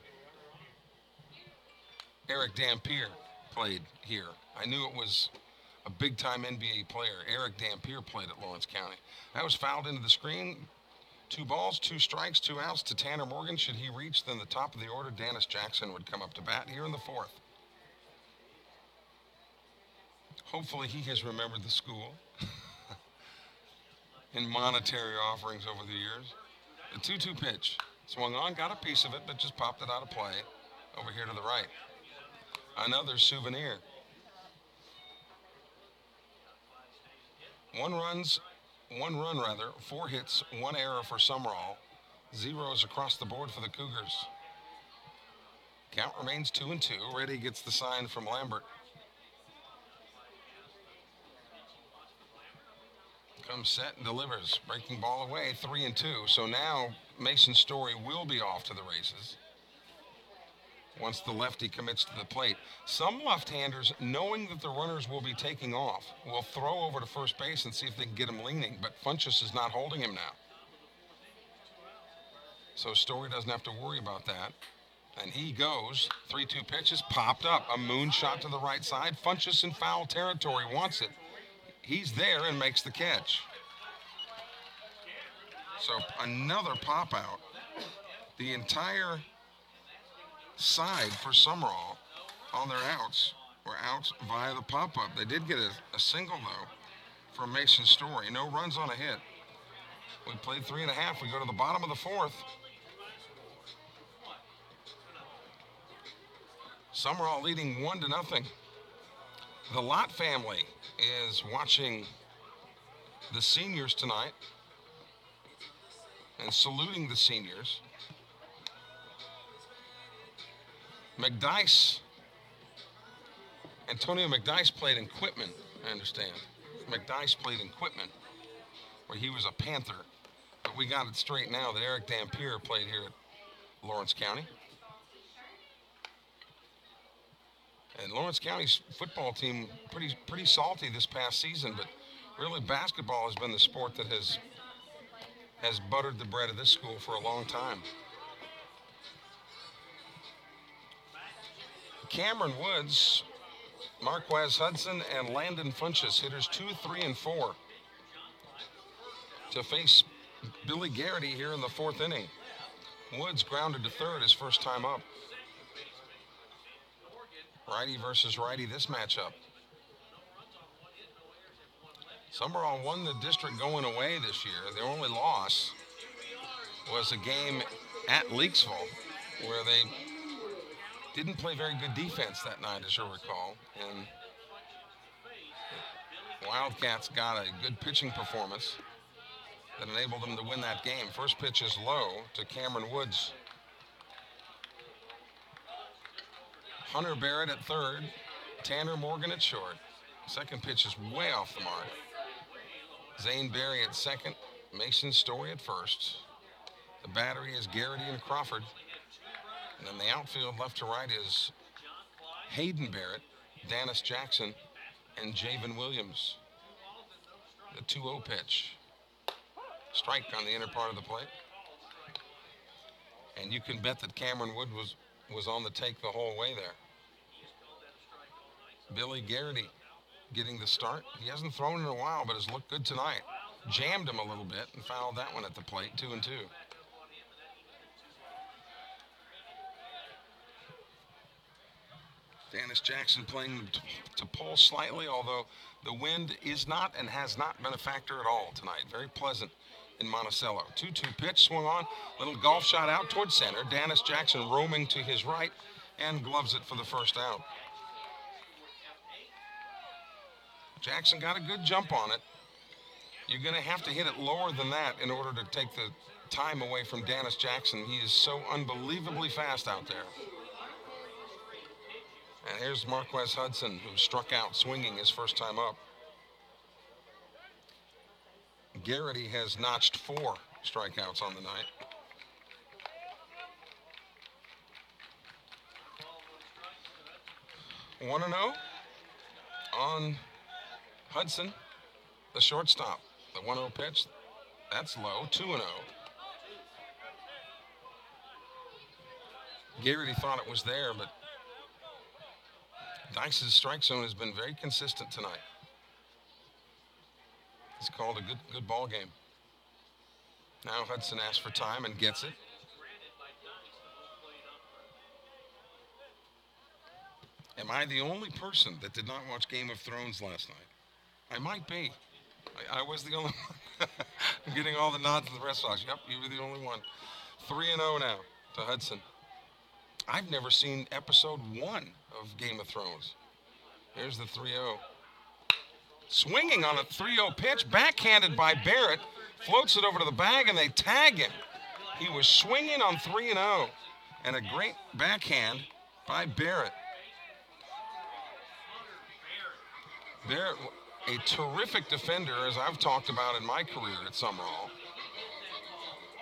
Eric Dampier played here. I knew it was a big-time NBA player. Eric Dampier played at Lawrence County. That was fouled into the screen. 2 balls, 2 strikes, 2 outs to Tanner Morgan. Should he reach, then the top of the order, Dennis Jackson would come up to bat here in the 4th. Hopefully he has remembered the school in monetary offerings over the years. The 2-2 pitch. Swung on, got a piece of it, but just popped it out of play over here to the right. Another souvenir. 1 run, 4 hits, 1 error for Sumrall. Zeros across the board for the Cougars. Count remains 2-2. Reddy gets the sign from Lambert. Comes set and delivers. Breaking ball away, 3-2. So now Mason Story will be off to the races once the lefty commits to the plate. Some left-handers, knowing that the runners will be taking off, will throw over to first base and see if they can get him leaning, but Funchess is not holding him now. So Story doesn't have to worry about that. And he goes. 3-2 pitches, popped up. A moonshot to the right side. Funchess in foul territory, wants it. He's there and makes the catch. So another pop out. The entire side for Sumrall on their outs were outs via the pop-up. They did get a single, though, from Mason Story. No runs on a hit. We played 3.5. We go to the bottom of the 4th. Sumrall leading 1-0. The Lott family is watching the seniors tonight and saluting the seniors. Antonio McDice played in Quitman, I understand. McDice played in Quitman, where he was a Panther. But we got it straight now that Eric Dampier played here at Lawrence County. And Lawrence County's football team pretty salty this past season, but really basketball has been the sport that has buttered the bread of this school for a long time. Cameron Woods, Marquez Hudson, and Landon Funchess, hitters 2, 3, and 4, to face Billy Garrity here in the 4th inning. Woods grounded to third his first time up. Righty versus righty this matchup. Sumrall won the district going away this year. The only loss was a game at Leakesville where they didn't play very good defense that night, as you'll recall. And Wildcats got a good pitching performance that enabled them to win that game. First pitch is low to Cameron Woods. Hunter Barrett at third, Tanner Morgan at short. Second pitch is way off the mark. Zane Berry at second, Mason Story at first. The battery is Garrity and Crawford. And then the outfield left to right is Hayden Barrett, Dennis Jackson, and Javen Williams. The 2-0 pitch. Strike on the inner part of the plate. And you can bet that Cameron Wood was on the take the whole way there. Billy Garrity getting the start. He hasn't thrown in a while, but has looked good tonight. Jammed him a little bit and fouled that one at the plate, 2-2. Dennis Jackson playing to pull slightly, although the wind is not and has not been a factor at all tonight. Very pleasant in Monticello. 2-2 pitch swung on, little golf shot out toward center. Dennis Jackson roaming to his right and gloves it for the first out. Jackson got a good jump on it. You're going to have to hit it lower than that in order to take the time away from Dennis Jackson. He is so unbelievably fast out there. And here's Marquez Hudson, who struck out swinging his first time up. Garrity has notched 4 strikeouts on the night. One 1-0 on Hudson, the shortstop. The 1-0 pitch, that's low, 2-0. Garrity thought it was there, but Dice's strike zone has been very consistent tonight. He's called a good ball game. Now Hudson asks for time and gets it. Am I the only person that did not watch Game of Thrones last night? I might be. I was the only one. I'm getting all the nods in the press box. Yep, you were the only one. 3-0 now to Hudson. I've never seen episode 1 of Game of Thrones. Here's the 3-0. Swinging on a 3-0 pitch, backhanded by Barrett. Floats it over to the bag, and they tag him. He was swinging on 3-0. And a great backhand by Barrett. Barrett, a terrific defender, as I've talked about in my career at Sumrall.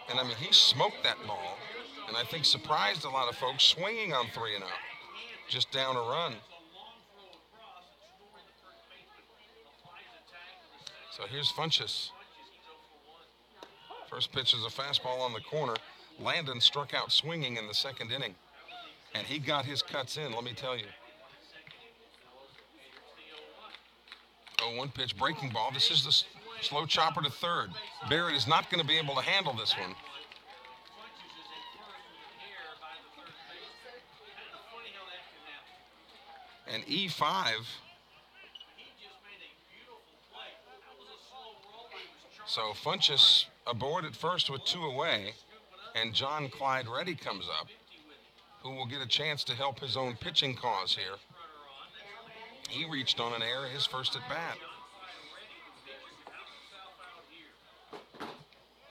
And, I mean, he smoked that ball. And I think surprised a lot of folks swinging on 3-0. Just down a run. So here's Funchess. First pitch is a fastball on the corner. Landon struck out swinging in the second inning. And he got his cuts in, let me tell you. 0-1 pitch, breaking ball. This is the slow chopper to third. Barrett is not going to be able to handle this one. And E5. So Funchess aboard at first with 2 away, and John Clyde Reddy comes up, who will get a chance to help his own pitching cause here. He reached on an error his first at bat.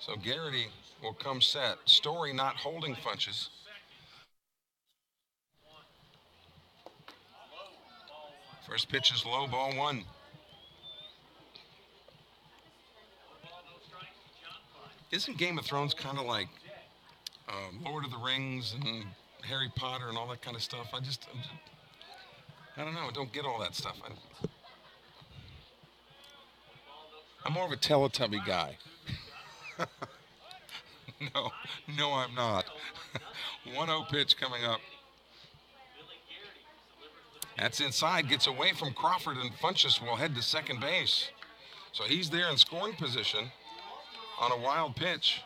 So Garrity will come set. Story not holding Funchess. First pitch is low, ball 1. Isn't Game of Thrones kind of like Lord of the Rings and Harry Potter and all that kind of stuff? I don't know. I don't get all that stuff. I'm more of a Teletubby guy. No, I'm not. 1-0 pitch coming up. That's inside, gets away from Crawford, and Funchess will head to second base. So he's there in scoring position on a wild pitch.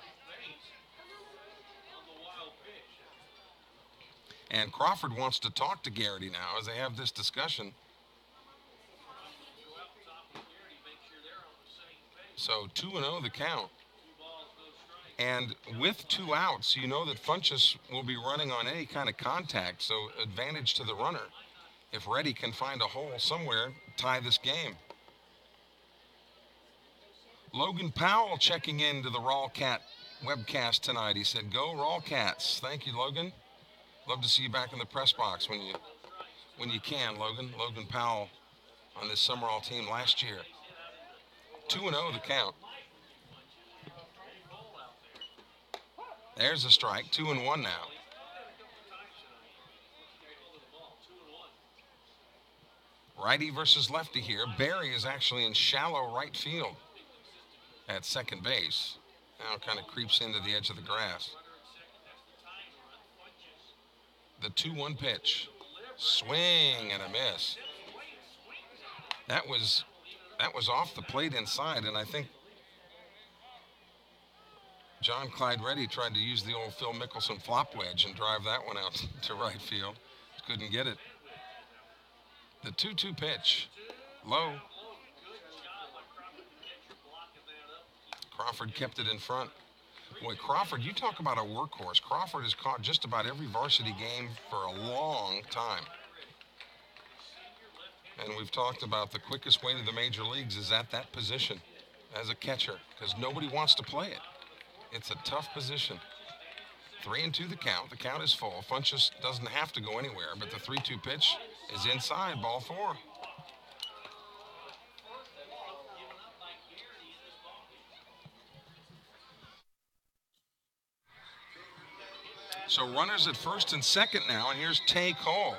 And Crawford wants to talk to Garrity now as they have this discussion. So 2-0 the count. And with 2 outs, you know that Funchess will be running on any kind of contact, so advantage to the runner. If Reddy can find a hole somewhere, tie this game. Logan Powell checking in to the Rawcat webcast tonight. He said, "Go Rawcats." Thank you, Logan. Love to see you back in the press box when you can, Logan. Logan Powell on this Sumrall team last year. 2-0 the count. There's a strike. 2-1 now. Righty versus lefty here. Barry is actually in shallow right field at second base. Now kind of creeps into the edge of the grass. The 2-1 pitch. Swing and a miss. That was off the plate inside, and I think John Clyde Reddy tried to use the old Phil Mickelson flop wedge and drive that one out to right field. Couldn't get it. The 2-2 pitch. Low. Crawford kept it in front. Boy, Crawford, you talk about a workhorse. Crawford has caught just about every varsity game for a long time. And we've talked about the quickest way to the major leagues is at that position as a catcher, because nobody wants to play it. It's a tough position. 3-2 the count. The count is full. Funchess doesn't have to go anywhere, but the 3-2 pitch is inside, ball 4. So runners at first and second now, and here's Tay Cole.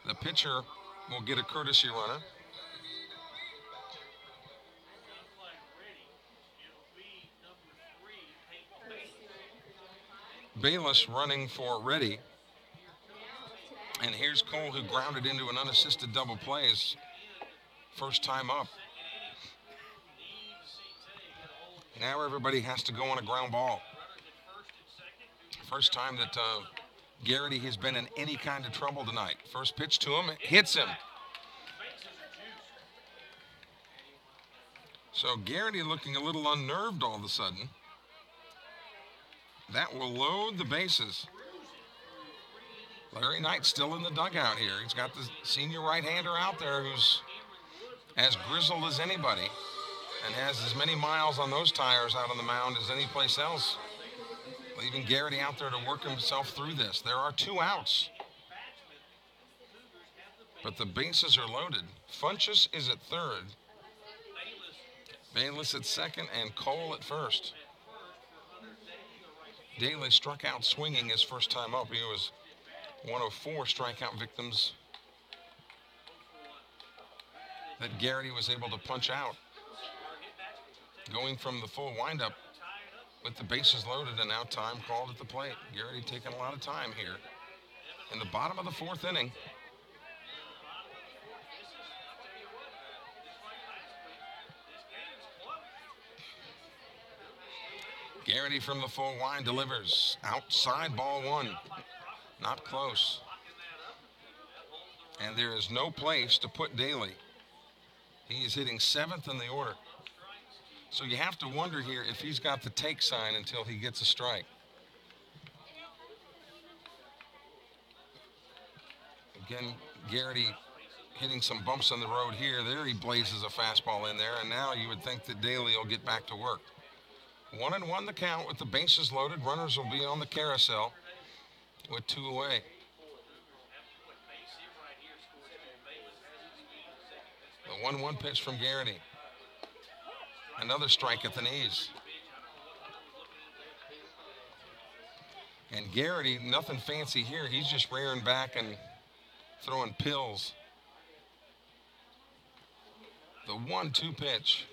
The pitcher will get a courtesy runner. Bayless running for Reddy. And here's Cole, who grounded into an unassisted double play his first time up. Now everybody has to go on a ground ball. First time that Garrity has been in any kind of trouble tonight. First pitch to him, hits him. So Garrity looking a little unnerved all of a sudden. That will load the bases. Larry Knight still in the dugout here. He's got the senior right-hander out there who's as grizzled as anybody and has as many miles on those tires out on the mound as any place else. Leaving Garrity out there to work himself through this. There are 2 outs. But the bases are loaded. Funchess is at third. Bayless at second and Cole at first. Daly struck out swinging his first time up. He was one of 4 strikeout victims that Garrity was able to punch out. Going from the full windup with the bases loaded and now time called at the plate. Garrity taking a lot of time here in the bottom of the 4th inning. Garrity from the full wind delivers. Outside, ball 1. Not close. And there is no place to put Daly. He is hitting 7th in the order. So you have to wonder here if he's got the take sign until he gets a strike. Again, Garrity hitting some bumps on the road here. There he blazes a fastball in there, and now you would think that Daly will get back to work. 1-1 the count with the bases loaded. Runners will be on the carousel with 2 away. The 1-1 pitch from Garrity. Another strike at the knees. And Garrity, nothing fancy here. He's just rearing back and throwing pills. The 1-2 pitch.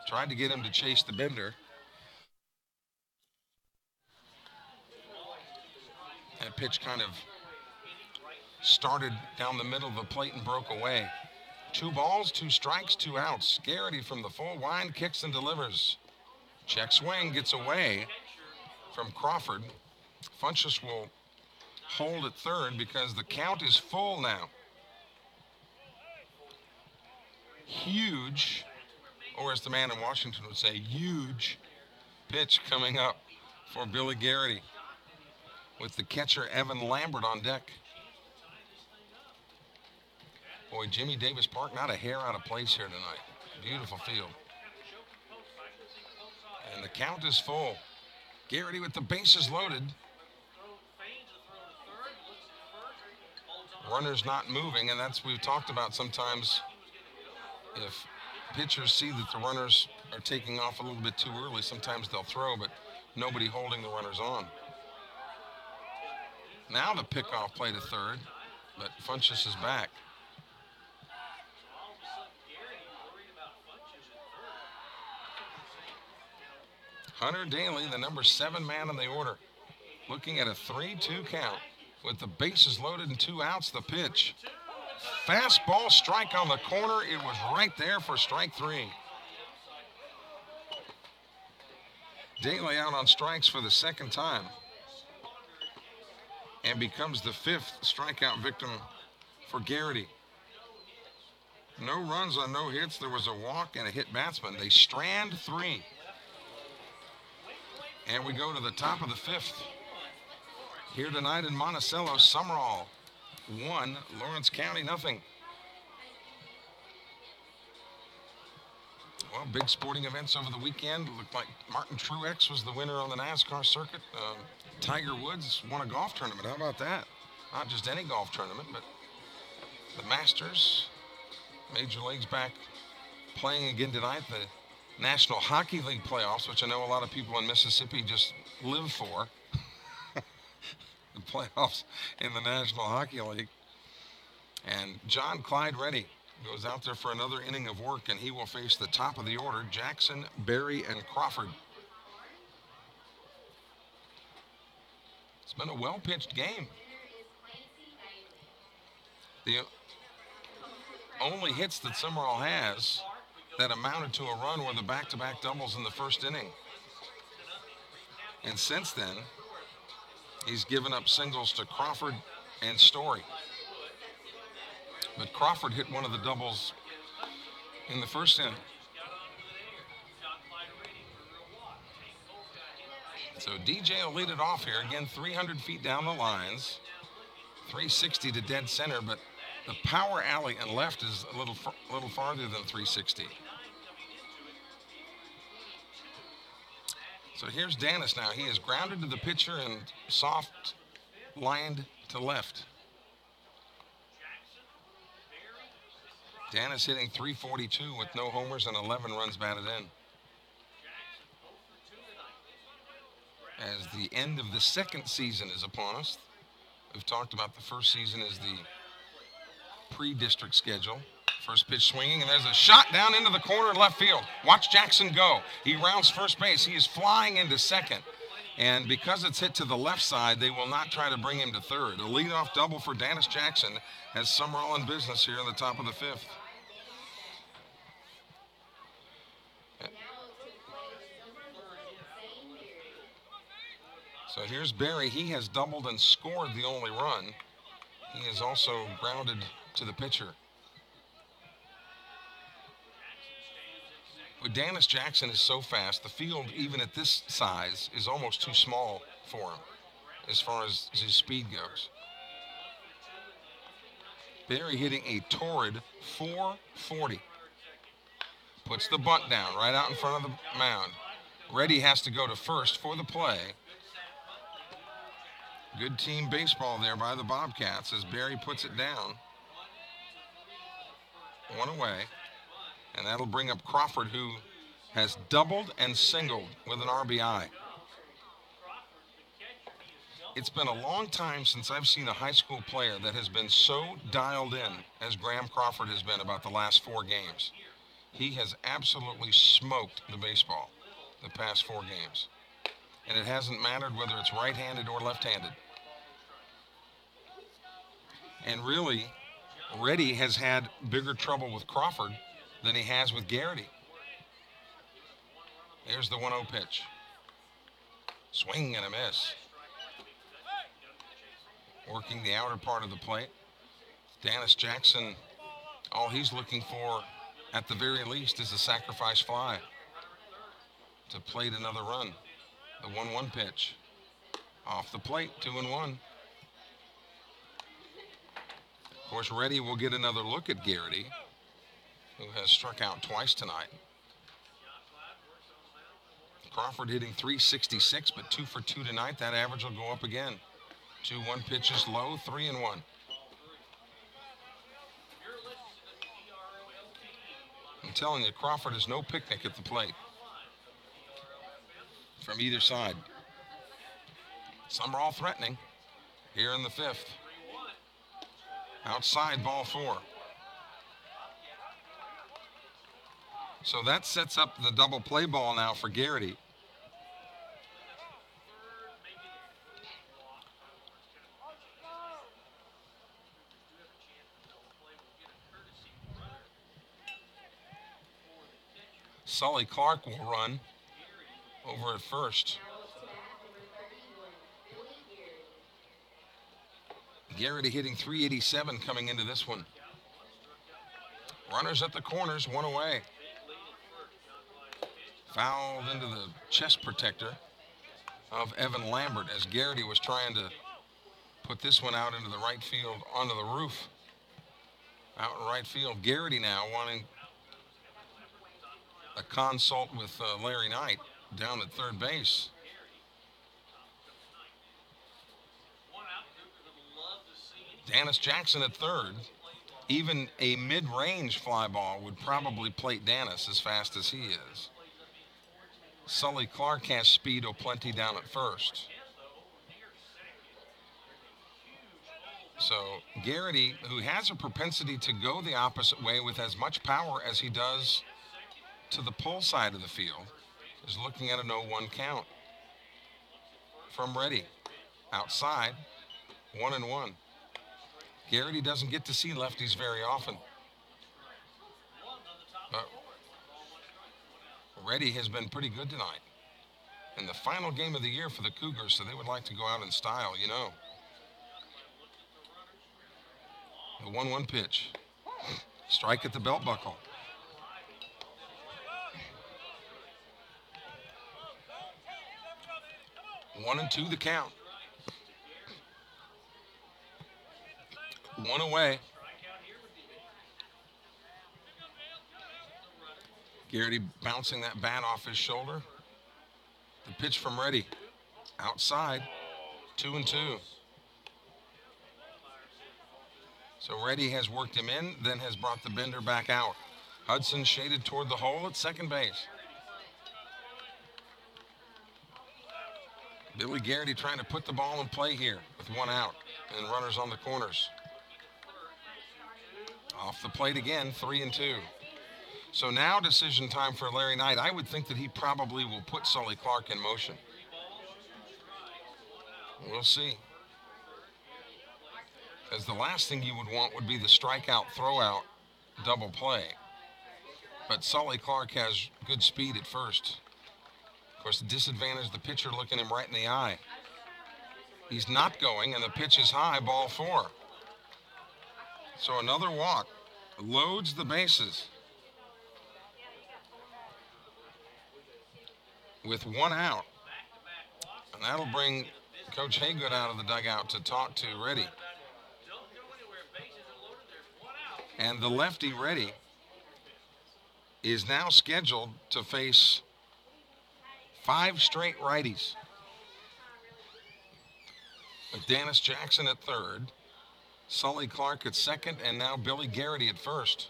Tried to get him to chase the bender. That pitch kind of started down the middle of the plate and broke away. 2 balls, 2 strikes, 2 outs. Garrity from the full wind kicks and delivers. Check swing gets away from Crawford. Funchess will hold at third because the count is full now. Huge, or as the man in Washington would say, huge pitch coming up for Billy Garrity with the catcher Evan Lambert on deck. Boy, Jimmy Davis Park, not a hair out of place here tonight. Beautiful field. And the count is full. Garrity with the bases loaded. Runners not moving, and that's we've talked about sometimes. If pitchers see that the runners are taking off a little bit too early, sometimes they'll throw, but nobody holding the runners on. Now the pickoff play to third, but Funchess is back. Hunter Daly, the number 7 man in the order, looking at a 3-2 count with the bases loaded and 2 outs. The pitch. Fastball strike on the corner. It was right there for strike 3. Daly out on strikes for the 2nd time and becomes the 5th strikeout victim for Garrity. No runs on no hits. There was a walk and a hit batsman. They strand 3. And we go to the top of the 5th. Here tonight in Monticello, Sumrall 1, Lawrence County nothing. Well, big sporting events over the weekend. It looked like Martin Truex was the winner on the NASCAR circuit. Tiger Woods won a golf tournament. How about that? Not just any golf tournament, but the Masters. Major League's back playing again tonight. The National Hockey League playoffs, which I know a lot of people in Mississippi just live for. The playoffs in the National Hockey League. And John Clyde Reddy goes out there for another inning of work, and he will face the top of the order, Jackson, Berry, and Crawford. It's been a well-pitched game. The only hits that Sumrall has that amounted to a run were the back-to-back doubles in the first inning. And since then, he's given up singles to Crawford and Story. But Crawford hit one of the doubles in the first inning. So DJ will lead it off here. Again, 300 feet down the lines. 360 to dead center, but the power alley and left is a little farther than 360. So here's Danis now. He is grounded to the pitcher and soft lined to left. Danis hitting .342 with no homers and 11 runs batted in. As the end of the second season is upon us. We've talked about the first season as the pre-district schedule. First pitch swinging, and there's a shot down into the corner in left field. Watch Jackson go. He rounds first base. He is flying into second. And because it's hit to the left side, they will not try to bring him to third. A leadoff double for Danis Jackson has Sumrall in business here in the top of the fifth. So here's Barry. He has doubled and scored the only run. He is also grounded to the pitcher. But Danis Jackson is so fast, the field, even at this size, is almost too small for him as far as his speed goes. Barry hitting a torrid .440. Puts the bunt down right out in front of the mound. Reddy has to go to first for the play. Good team baseball there by the Bobcats as Barry puts it down. One away. And that'll bring up Crawford, who has doubled and singled with an RBI. It's been a long time since I've seen a high school player that has been so dialed in as Graham Crawford has been about the last 4 games. He has absolutely smoked the baseball the past 4 games. And it hasn't mattered whether it's right-handed or left-handed. And really, Reddy has had bigger trouble with Crawford than he has with Garrity. Here's the 1-0 pitch. Swing and a miss. Working the outer part of the plate. Danis Jackson, all he's looking for at the very least is a sacrifice fly to plate another run. The 1-1 pitch. Off the plate, 2-1. Of course, Reddy will get another look at Garrity, who has struck out twice tonight. Crawford hitting .366, but 2 for 2 tonight. That average will go up again. 2-1 pitches low, 3-1. I'm telling you, Crawford is no picnic at the plate from either side. Sumrall threatening here in the fifth. Outside, ball 4. So that sets up the double play ball now for Garrity. Sully Clark will run over at first. Garrity hitting .387 coming into this one. Runners at the corners, 1 away. Fouled into the chest protector of Evan Lambert as Garrity was trying to put this one out into the right field, onto the roof. Out in right field. Garrity now wanting a consult with Larry Knight down at third base. Danis Jackson at third. Even a mid-range fly ball would probably plate Danis as fast as he is. Sully Clark has speed plenty down at first. So Garrity, who has a propensity to go the opposite way with as much power as he does to the pull side of the field, is looking at an 0-1 count from Reddy. outside, 1-1. Garrity doesn't get to see lefties very often. But Reddy has been pretty good tonight. In the final game of the year for the Cougars, so they would like to go out in style, you know. The 1-1 pitch. Strike at the belt buckle. 1-2 the count. One away. Garrity bouncing that bat off his shoulder. The pitch from Reddy. Outside. 2-2. So Reddy has worked him in, then has brought the bender back out. Hudson shaded toward the hole at second base. Billy Garrity trying to put the ball in play here with one out and runners on the corners. Off the plate again, 3-2. So now decision time for Larry Knight. I would think that he probably will put Sully Clark in motion. We'll see. As the last thing you would want would be the strikeout, throwout, double play. But Sully Clark has good speed at first. Of course, the disadvantage, the pitcher looking him right in the eye. He's not going, and the pitch is high, ball 4. So another walk. Loads the bases. With one out. And that'll bring Coach Haygood out of the dugout to talk to Reddy. And the lefty Reddy is now scheduled to face 5 straight righties. With Dennis Jackson at third, Sully Clark at second, and now Billy Garrity at first.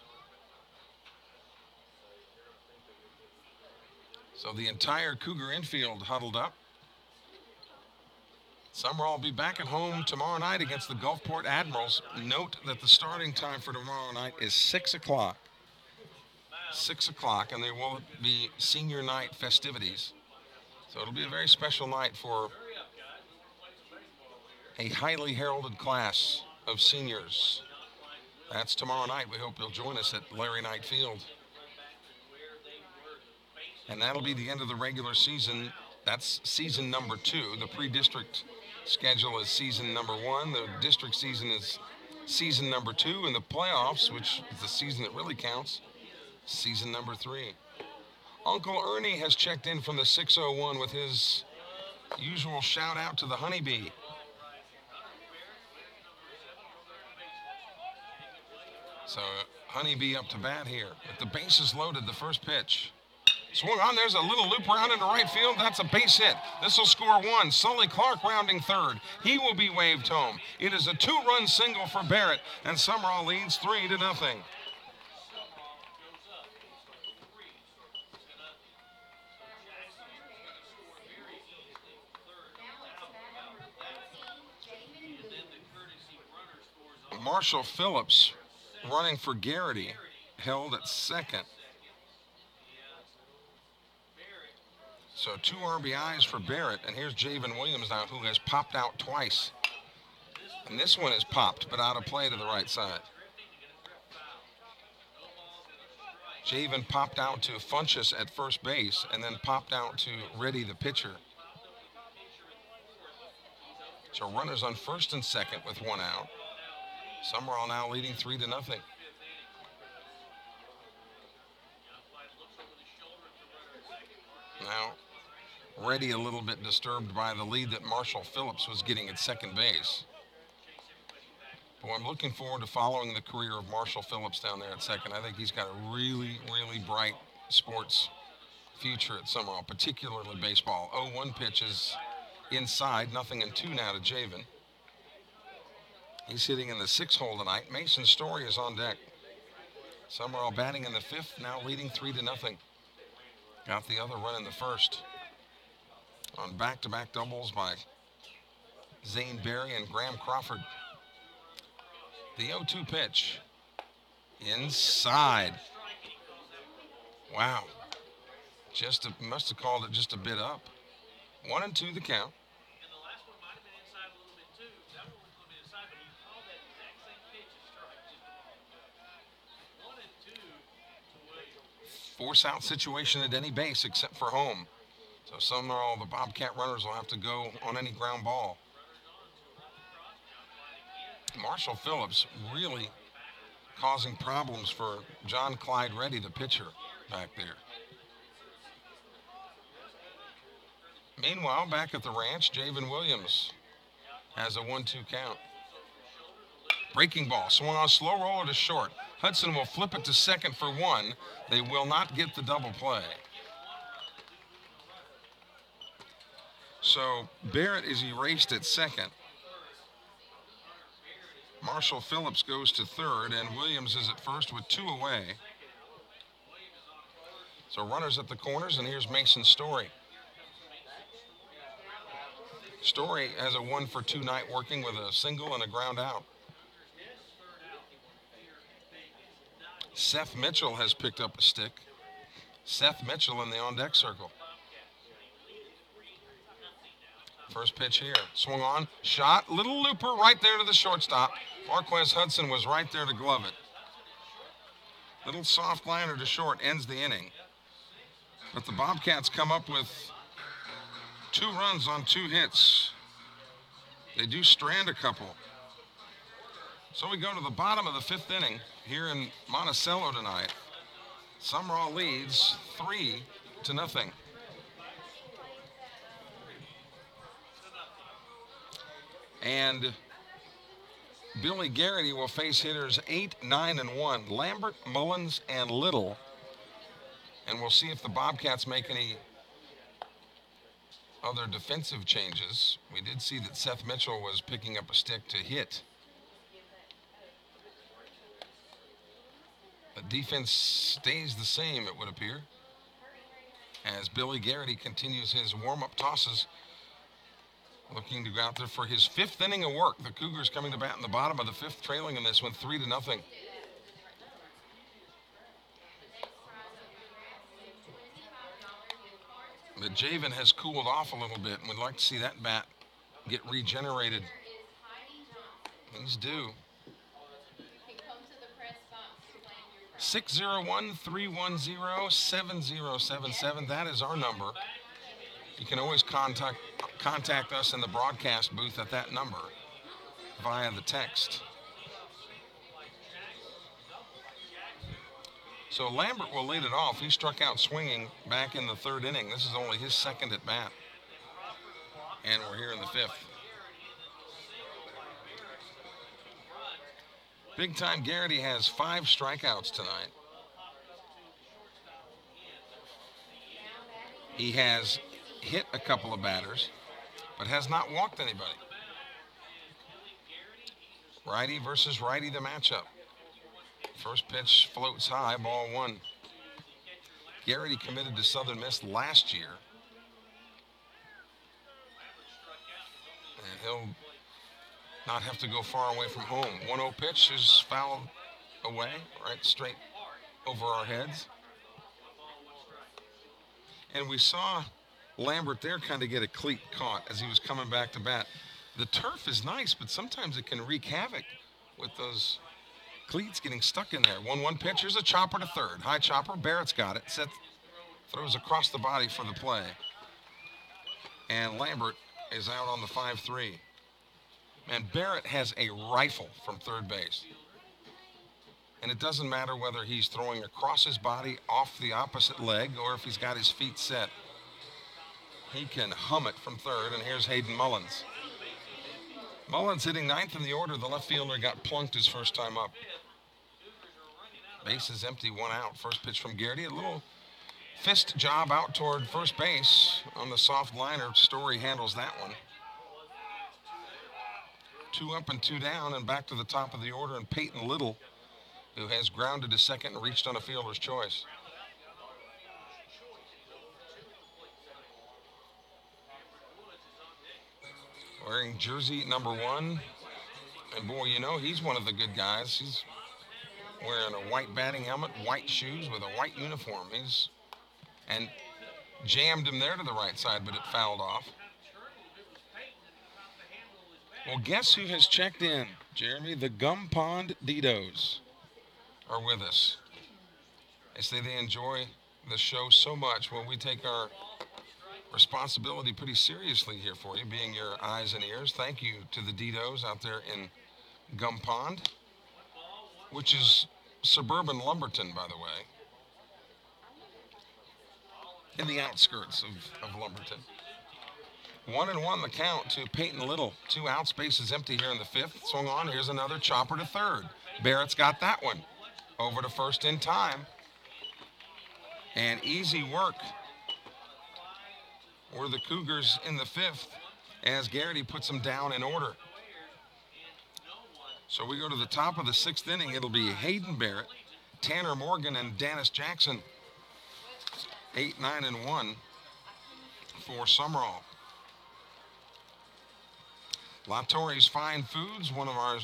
So the entire Cougar infield huddled up. Sumrall will be back at home tomorrow night against the Gulfport Admirals. Note that the starting time for tomorrow night is 6 o'clock. 6 o'clock, and there will be senior night festivities. So it'll be a very special night for a highly heralded class of seniors. That's tomorrow night. We hope you'll join us at Larry Knight Field. And that'll be the end of the regular season. That's season number 2. The pre-district schedule is season number 1. The district season is season number 2. And the playoffs, which is the season that really counts, season number 3. Uncle Ernie has checked in from the 601 with his usual shout out to the honeybee. So honeybee up to bat here. With the bases loaded, the first pitch. Swung on, there's a little loop around into right field. That's a base hit. This will score 1. Sully Clark rounding third. He will be waved home. It is a 2-run single for Barrett, and Sumrall leads 3-0. Marshall Phillips running for Garrity, held at second. So 2 RBIs for Barrett, and here's Javen Williams now, who has popped out twice. And this one is popped, but out of play to the right side. Javen popped out to Funchess at first base, and then popped out to Reddy, the pitcher. So runners on first and second with 1 out. Sumrall now leading 3-0. Now, Reddy a little bit disturbed by the lead that Marshall Phillips was getting at second base. But I'm looking forward to following the career of Marshall Phillips down there at second. I think he's got a really, really bright sports future at Sumrall, particularly baseball. 0-1 pitch is inside, 0-2 now to Javen. He's hitting in the 6th hole tonight. Mason Story is on deck. Sumrall batting in the 5th, now leading 3-0. Got the other run in the 1st. On back-to-back doubles by Zane Berry and Graham Crawford. The 0-2 pitch. Inside. Wow. Must have called it just a bit up. 1-2 the count. Force out situation at any base except for home. So Sumrall, the Bobcat runners will have to go on any ground ball. Marshall Phillips really causing problems for John Clyde Reddy, the pitcher, back there. Meanwhile, back at the ranch, Javen Williams has a 1-2 count. Breaking ball, swung on, slow roller to short. Hudson will flip it to second for one. They will not get the double play. So Barrett is erased at second. Marshall Phillips goes to third, and Williams is at first with 2 away. So runners at the corners, and here's Mason Story. Story has a 1-for-2 night working with a single and a ground out. Seth Mitchell has picked up a stick. Seth Mitchell in the on-deck circle. First pitch here. Swung on, shot, little looper right there to the shortstop. Marquez Hudson was right there to glove it. Little soft liner to short ends the inning. But the Bobcats come up with 2 runs on 2 hits. They do strand a couple. So we go to the bottom of the 5th inning here in Monticello tonight. Sumrall leads 3-0. And Billy Garrity will face hitters 8, 9, and 1. Lambert, Mullins, and Little. And we'll see if the Bobcats make any other defensive changes. We did see that Seth Mitchell was picking up a stick to hit. The defense stays the same, it would appear, as Billy Garrity continues his warm-up tosses, looking to go out there for his 5th inning of work. The Cougars coming to bat in the bottom of the 5th, trailing in this one 3-0. But Javen has cooled off a little bit, and we'd like to see that bat get regenerated. He's due. 601-310-7077. That is our number. You can always contact us in the broadcast booth at that number via the text. So Lambert will lead it off. He struck out swinging back in the 3rd inning. This is only his 2nd at bat. And we're here in the 5th. Big time Garrity has 5 strikeouts tonight. He has hit a couple of batters, but has not walked anybody. Righty versus righty, the matchup. First pitch floats high, ball 1. Garrity committed to Southern Miss last year. And he'll not have to go far away from home. 1-0 pitch is fouled away, right straight over our heads. And we saw Lambert there kind of get a cleat caught as he was coming back to bat. The turf is nice, but sometimes it can wreak havoc with those cleats getting stuck in there. 1-1 pitch. Here's a chopper to third. High chopper. Barrett's got it. Throws across the body for the play. And Lambert is out on the 5-3. And Barrett has a rifle from third base. And it doesn't matter whether he's throwing across his body, off the opposite leg, or if he's got his feet set. He can hum it from third, and here's Hayden Mullins. Mullins hitting 9th in the order. The left fielder got plunked his first time up. Base is empty, 1 out. First pitch from Garrity. A little fist job out toward first base on the soft liner. Story handles that one. 2 up and 2 down, and back to the top of the order, and Peyton Little, who has grounded to second and reached on a fielder's choice. Wearing jersey number 1, and boy, you know, he's one of the good guys. He's wearing a white batting helmet, white shoes with a white uniform. And jammed him there to the right side, but it fouled off. Well, guess who has checked in, Jeremy? The Gum Pond Ditos are with us. They say they enjoy the show so much. Well, we take our responsibility pretty seriously here for you, being your eyes and ears. Thank you to the Ditos out there in Gum Pond, which is suburban Lumberton, by the way, in the outskirts of Lumberton. 1-1 the count to Peyton Little. 2 outs, bases empty here in the 5th. Swung on, here's another chopper to 3rd. Barrett's got that one. Over to 1st in time. And easy work were the Cougars in the 5th as Garrity puts them down in order. So we go to the top of the 6th inning. It'll be Hayden Barrett, Tanner Morgan, and Dennis Jackson. 8, 9, and 1 for Sumrall. La Torre's Fine Foods, one of our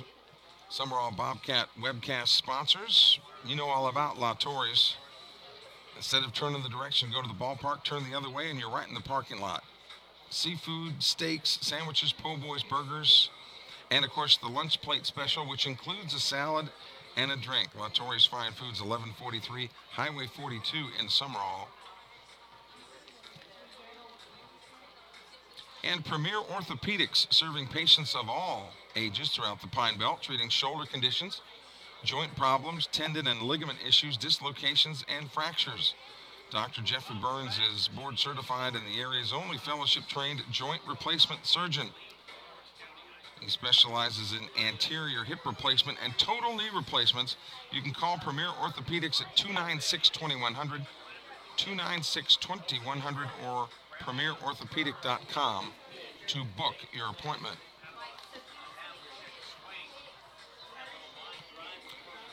Sumrall Bobcat webcast sponsors. You know all about La Torre's. Instead of turning the direction, go to the ballpark, turn the other way, and you're right in the parking lot. Seafood, steaks, sandwiches, po' boys, burgers, and, of course, the lunch plate special, which includes a salad and a drink. La Torre's Fine Foods, 1143 Highway 42 in Sumrall. And Premier Orthopedics, serving patients of all ages throughout the Pine Belt, treating shoulder conditions, joint problems, tendon and ligament issues, dislocations, and fractures. Dr. Jeffrey Burns is board certified and the area's only fellowship-trained joint replacement surgeon. He specializes in anterior hip replacement and total knee replacements. You can call Premier Orthopedics at 296-2100, 296-2100, or premierorthopedic.com to book your appointment.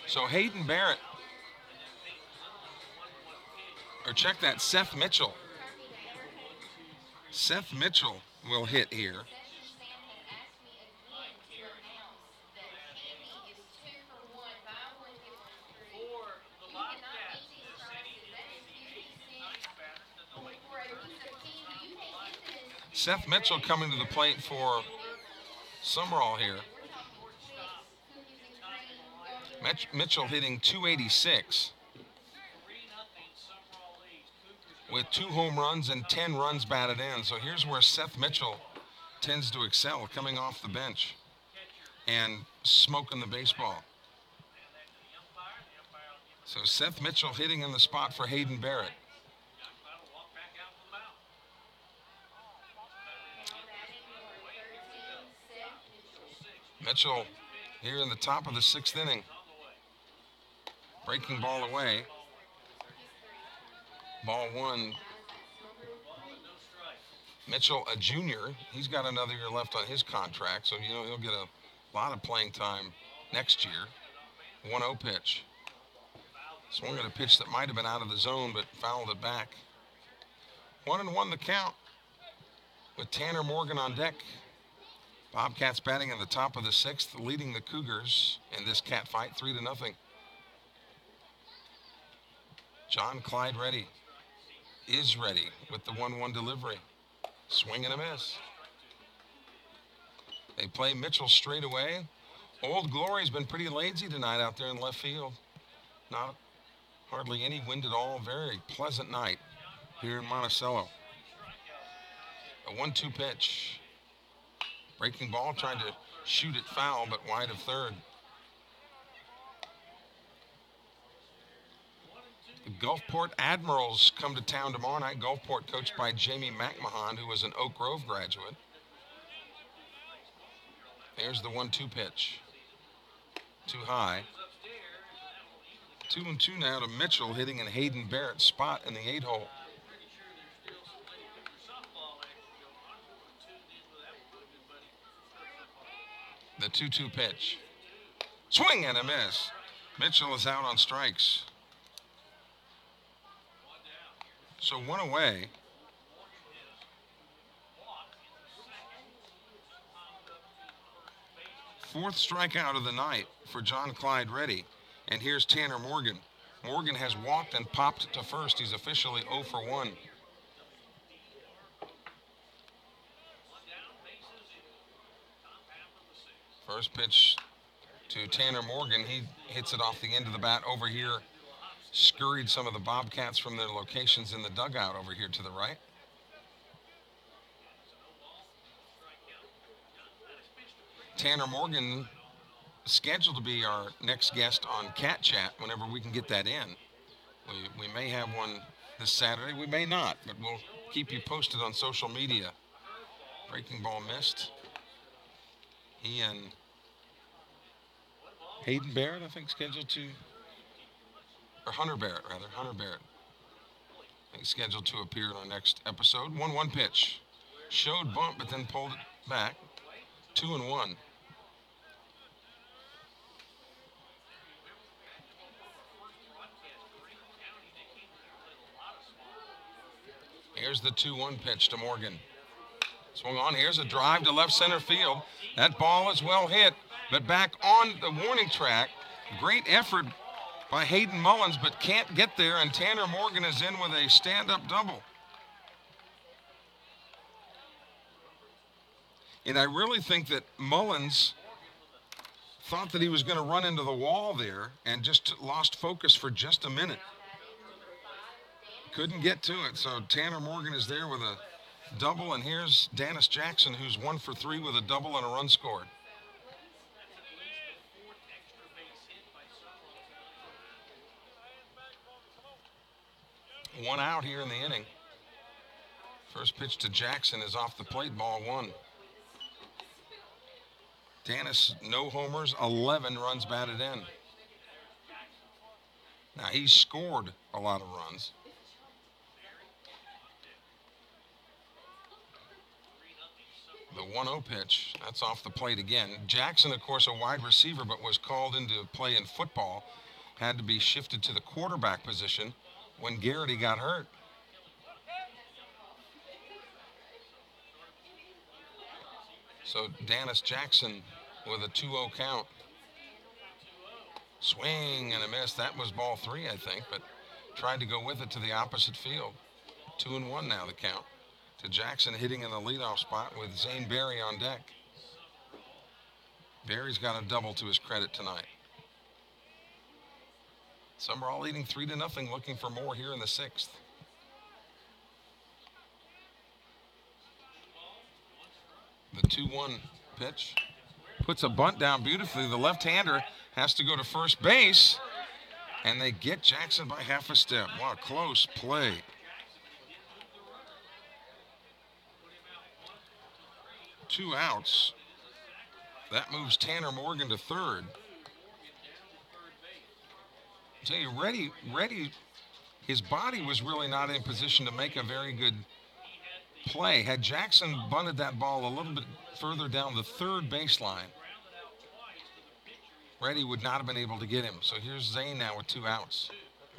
So Hayden Barrett, or check that, Seth Mitchell. Seth Mitchell will hit here. Seth Mitchell coming to the plate for Sumrall here. Mitchell hitting .286 with 2 home runs and 10 runs batted in. So here's where Seth Mitchell tends to excel, coming off the bench and smoking the baseball. So Seth Mitchell hitting in the spot for Hayden Barrett. Mitchell here in the top of the 6th inning. Breaking ball away. Ball 1. Mitchell, a junior, he's got another year left on his contract, so he'll get a lot of playing time next year. 1-0 pitch. Swung at a pitch that might have been out of the zone, but fouled it back. 1-1 the count with Tanner Morgan on deck. Bobcats batting in the top of the 6th, leading the Cougars in this cat fight 3-0. John Clyde ready, is ready with the 1-1 delivery. Swing and a miss. They play Mitchell straight away. Old Glory's been pretty lazy tonight out there in left field. Not hardly any wind at all. Very pleasant night here in Monticello. A 1-2 pitch. Breaking ball, trying to shoot it foul, but wide of 3rd. The Gulfport Admirals come to town tomorrow night. Gulfport coached by Jamie McMahon, who was an Oak Grove graduate. There's the 1-2 pitch. Too high. 2-2 now to Mitchell, hitting in Hayden Barrett's spot in the 8-hole. The 2-2 pitch. Swing and a miss. Mitchell is out on strikes. So 1 away. Fourth strikeout of the night for John Clyde Reddy. And here's Tanner Morgan. Morgan has walked and popped to first. He's officially 0 for 1. First pitch to Tanner Morgan. He hits it off the end of the bat over here. Scurried some of the Bobcats from their locations in the dugout over here to the right. Tanner Morgan scheduled to be our next guest on Cat Chat whenever we can get that in. We may have one this Saturday. We may not, but we'll keep you posted on social media. Breaking ball missed. He and Hayden Barrett, I think, scheduled to, or Hunter Barrett, rather. Hunter Barrett, I think, scheduled to appear in our next episode. 1-1 pitch. Showed bump, but then pulled it back. 2-1. Here's the 2-1 pitch to Morgan. Swung on. Here's a drive to left center field. That ball is well hit, but back on the warning track. Great effort by Hayden Mullins, but can't get there, and Tanner Morgan is in with a stand-up double. And I really think that Mullins thought that he was going to run into the wall there and just lost focus for just a minute. Couldn't get to it, so Tanner Morgan is there with a double, and here's Dennis Jackson, who's 1 for 3 with a double and a run scored. One out here in the inning. First pitch to Jackson is off the plate, ball 1. Dennis, no homers, 11 runs batted in. Now, he's scored a lot of runs. The 1-0 pitch, that's off the plate again. Jackson, of course, a wide receiver, but was called into play in football. Had to be shifted to the quarterback position when Garrity got hurt. So Dennis Jackson with a 2-0 count. Swing and a miss. That was ball 3, I think, but tried to go with it to the opposite field. 2-1 now the count. To Jackson hitting in the leadoff spot with Zane Berry on deck. Berry's got a double to his credit tonight. Sumrall leading 3-0, looking for more here in the 6th. The 2-1 pitch puts a bunt down beautifully. The left-hander has to go to first base, and they get Jackson by half a step. Wow, close play. Two outs. That moves Tanner Morgan to third. I tell you, Reddy, his body was really not in position to make a very good play. Had Jackson bunted that ball a little bit further down the third baseline, Reddy would not have been able to get him. So here's Zane now with 2 outs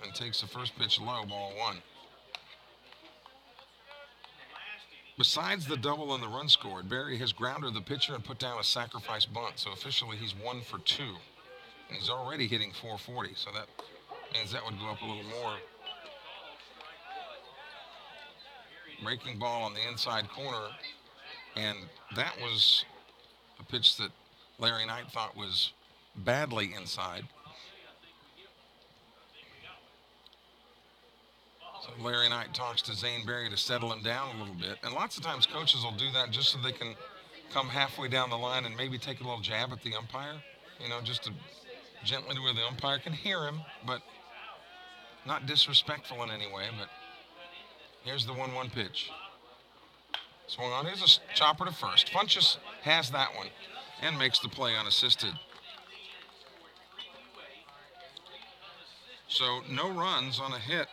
and takes the first pitch low, ball 1. Besides the double and the run scored, Berry has grounded the pitcher and put down a sacrifice bunt. So officially he's 1 for 2. And he's already hitting 440. So that means that would go up a little more. Breaking ball on the inside corner. And that was a pitch that Larry Knight thought was badly inside. So Larry Knight talks to Zane Berry to settle him down a little bit. And lots of times coaches will do that just so they can come halfway down the line and maybe take a little jab at the umpire, you know, just to gently to where the umpire can hear him, but not disrespectful in any way. But here's the 1-1 pitch. Swung on. Here's a chopper to first. Funchess has that one and makes the play unassisted. So no runs on a hit.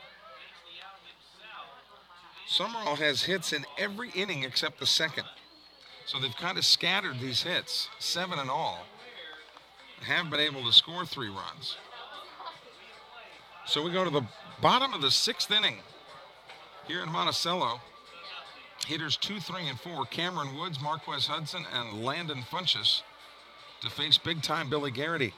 Sumrall has hits in every inning except the second. So they've kind of scattered these hits, 7 in all. Have been able to score 3 runs. So we go to the bottom of the 6th inning here in Monticello. Hitters 2, 3, and 4, Cameron Woods, Marquez Hudson, and Landon Funchess to face big-time Billy Garrity,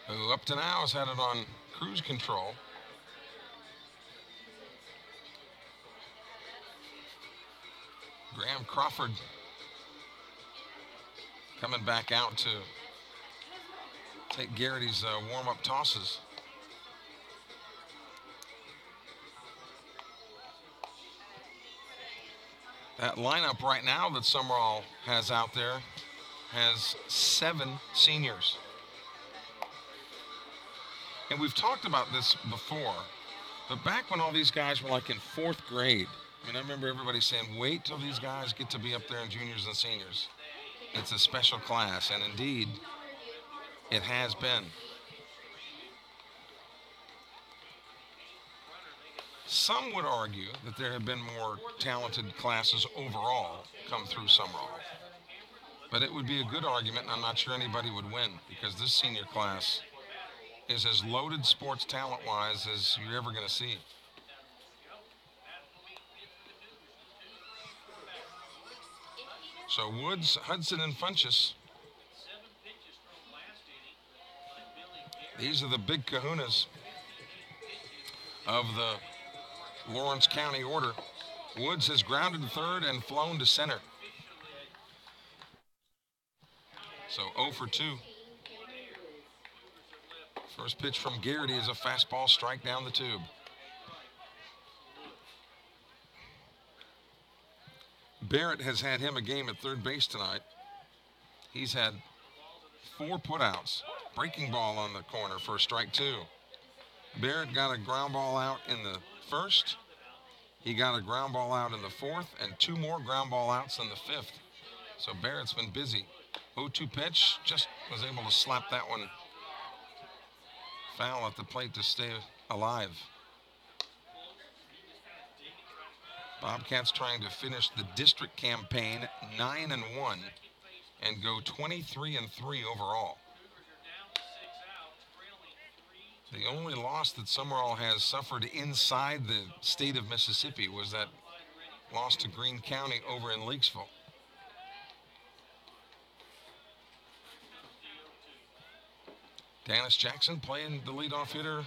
who up to now has had it on cruise control. Graham Crawford coming back out to take Garrity's warm-up tosses. That lineup right now that Sumrall has out there has 7 seniors. And we've talked about this before, but back when all these guys were like in 4th grade, I mean, I remember everybody saying, wait till these guys get to be up there in juniors and seniors. It's a special class, and indeed, it has been. Some would argue that there have been more talented classes overall come through Sumrall. But it would be a good argument, and I'm not sure anybody would win, because this senior class is as loaded sports talent-wise as you're ever going to see. So Woods, Hudson, and Funchess, these are the big kahunas of the Lawrence County order. Woods has grounded to third and flown to center. So 0 for 2. First pitch from Garrity is a fastball strike down the tube. Barrett has had him a game at third base tonight. He's had 4 putouts. Breaking ball on the corner for strike 2. Barrett got a ground ball out in the first. He got a ground ball out in the 4th and 2 more ground ball outs in the 5th. So Barrett's been busy. 0-2 pitch, just was able to slap that one foul at the plate to stay alive. Bobcats trying to finish the district campaign 9-1 and go 23-3 overall. The only loss that Sumrall has suffered inside the state of Mississippi was that loss to Greene County over in Leakesville. Dennis Jackson playing the leadoff hitter.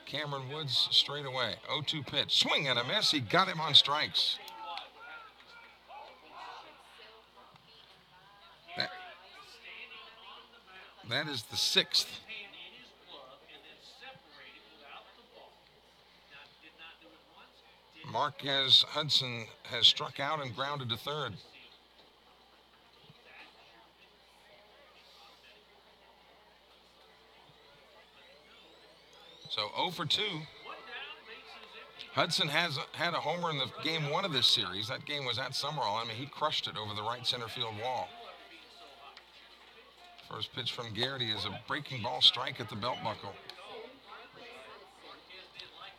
Cameron Woods straight away. 0-2 pitch. Swing and a miss. He got him on strikes. That is the 6th. Marquez Hudson has struck out and grounded to third. So 0 for 2. Hudson has had a homer in the game 1 of this series. That game was at Sumrall. I mean, he crushed it over the right center field wall. First pitch from Garrity is a breaking ball strike at the belt buckle.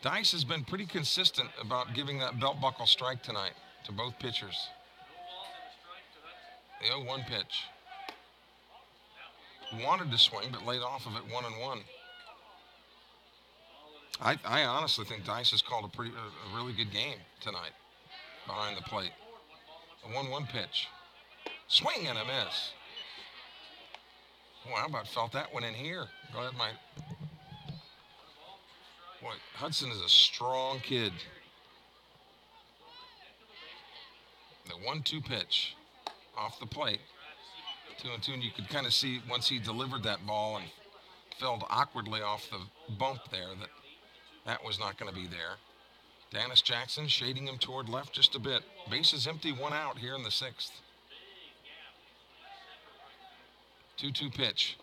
Dice has been pretty consistent about giving that belt buckle strike tonight to both pitchers. The 0-1 pitch. Wanted to swing, but laid off of it 1-1. I honestly think Dice has called a really good game tonight behind the plate. A 1-1 pitch. Swing and a miss. Boy, how about felt that one in here? Go ahead, Mike. Boy, Hudson is a strong kid. The 1-2 pitch off the plate. 2-2, and you could kind of see once he delivered that ball and fell awkwardly off the bump there that was not going to be there. Dennis Jackson shading him toward left just a bit. Bases empty, 1 out here in the 6th. 2-2 pitch.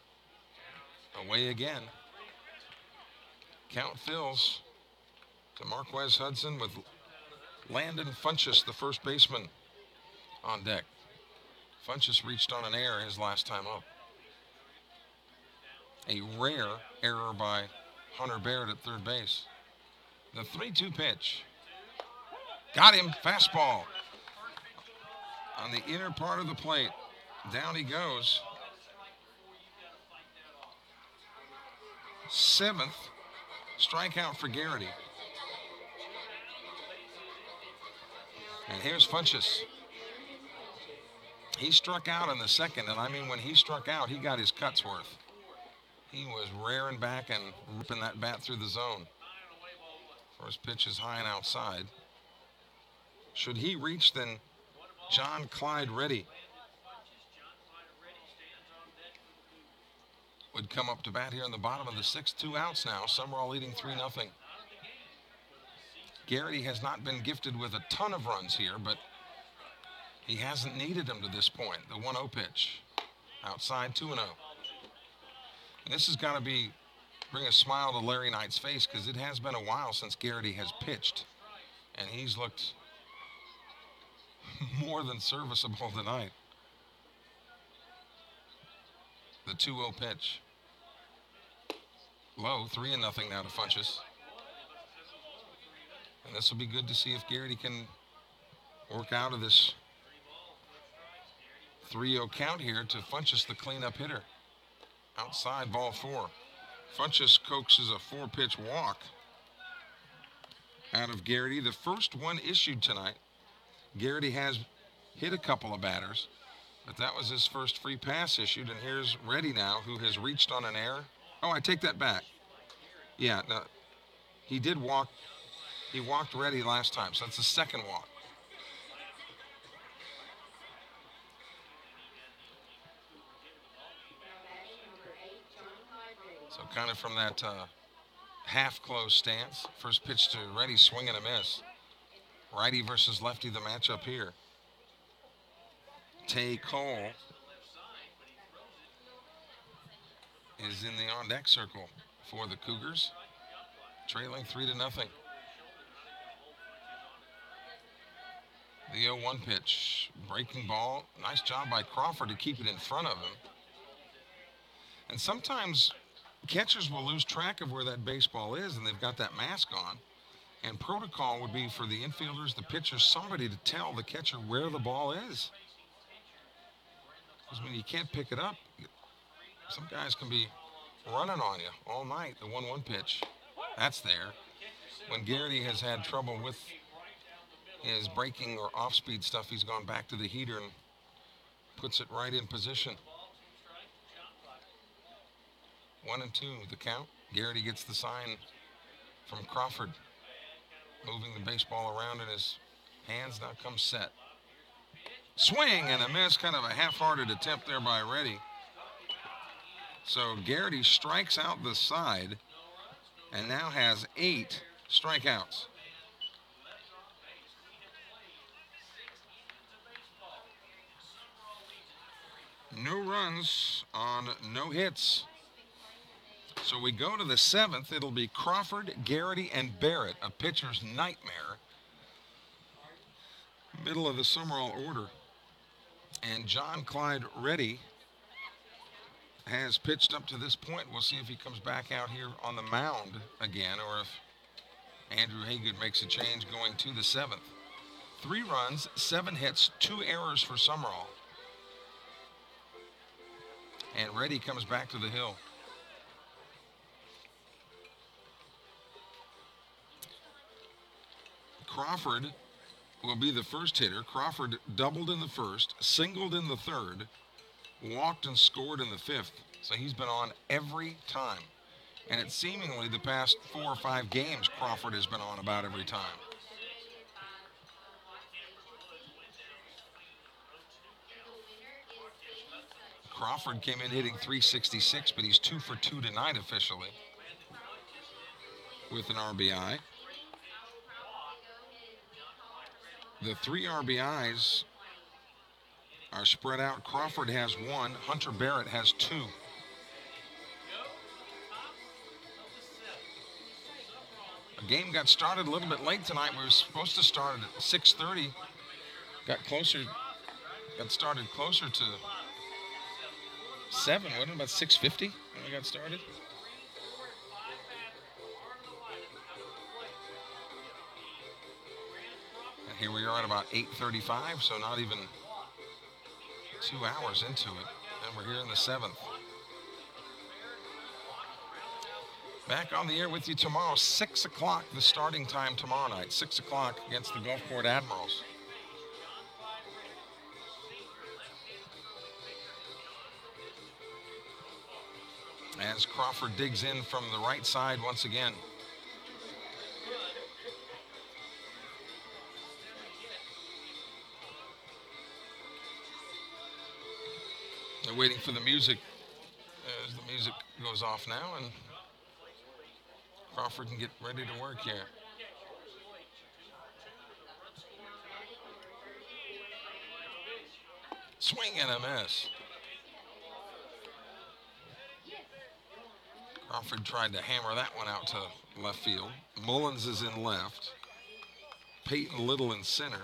Away again. Count fills to Marquez Hudson with Landon Funchess, the first baseman, on deck. Funchess reached on an error his last time up. A rare error by Hunter Barrett at third base. The 3-2 pitch. Got him. Fastball. On the inner part of the plate. Down he goes. 7th strikeout for Garrity. And here's Funchess. He struck out in the 2nd, and I mean when he struck out, he got his cuts worth. He was rearing back and ripping that bat through the zone. First pitch is high and outside. Should he reach, then John Clyde Reddy would come up to bat here in the bottom of the sixth. 2 outs now. Sumrall leading 3-0. Garrity has not been gifted with a ton of runs here, but he hasn't needed them to this point. The 1-0 pitch. Outside, 2-0. And this has got to bring a smile to Larry Knight's face, because it has been a while since Garrity has pitched. And he's looked more than serviceable tonight. The 2-0 pitch. Low, 3-0 now to Funchess. And this will be good to see if Garrity can work out of this 3-0 count here to Funchess, the cleanup hitter. Outside, ball 4. Funchess coaxes a 4-pitch walk out of Garrity. The first one issued tonight. Garrity has hit a couple of batters, but that was his first free pass issued. And here's Reddy now, who has reached on an error. Oh, I take that back. Yeah, no, he did walk. He walked Reddy last time, so that's the second walk. So kind of from that half-closed stance. First pitch to Reddy, swing and a miss. Righty versus lefty, the matchup here. Tay Cole is in the on-deck circle for the Cougars, trailing 3-0. The 0-1 pitch, breaking ball. Nice job by Crawford to keep it in front of him. And sometimes catchers will lose track of where that baseball is, and they've got that mask on. And protocol would be for the infielders, the pitchers, somebody to tell the catcher where the ball is. Because when you can't pick it up, some guys can be running on you all night. The 1-1 pitch, that's there. When Garrity has had trouble with his breaking or off-speed stuff, he's gone back to the heater and puts it right in position. 1-2, the count. Garrity gets the sign from Crawford, moving the baseball around in his hands. Now comes set. Swing and a miss, kind of a half-hearted attempt there by Reddy. So Garrity strikes out the side and now has 8 strikeouts. No runs on no hits. So we go to the 7th. It'll be Crawford, Garrity, and Barrett, a pitcher's nightmare. Middle of the Sumrall order. And John Clyde Reddy has pitched up to this point. We'll see if he comes back out here on the mound again, or if Andrew Haygood makes a change going to the 7th. 3 runs, 7 hits, 2 errors for Sumrall. And Reddy comes back to the hill. Crawford will be the first hitter. Crawford doubled in the first, singled in the third, walked and scored in the 5th. So he's been on every time. And it's seemingly the past 4 or 5 games Crawford has been on about every time. Crawford came in hitting .366, but he's 2 for 2 tonight officially with an RBI. The 3 RBIs are spread out. Crawford has 1. Hunter Barrett has 2. The game got started a little bit late tonight. We were supposed to start at 6:30. Got started closer to 7, wasn't it? About 6:50 when we got started. And here we are at about 8:35, so not even 2 hours into it. And we're here in the 7th. Back on the air with you tomorrow, 6 o'clock, the starting time tomorrow night. 6 o'clock against the Gulfport Admirals. As Crawford digs in from the right side once again. They're waiting for the music as the music goes off now, and Crawford can get ready to work here. Swing and a miss. Crawford tried to hammer that one out to left field. Mullins is in left. Peyton Little in center.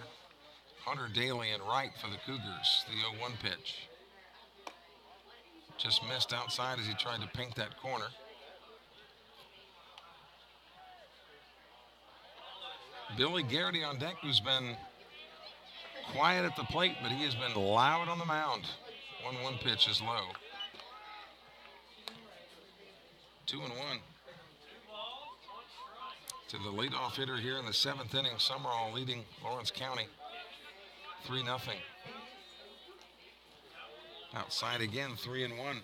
Hunter Daly in right for the Cougars. The 0-1 pitch. Just missed outside as he tried to paint that corner. Billy Garrity on deck, who's been quiet at the plate, but he has been loud on the mound. 1-1 pitch is low. 2-1. To the leadoff hitter here in the 7th inning. Sumrall leading Lawrence County 3-0. Outside again, 3-1.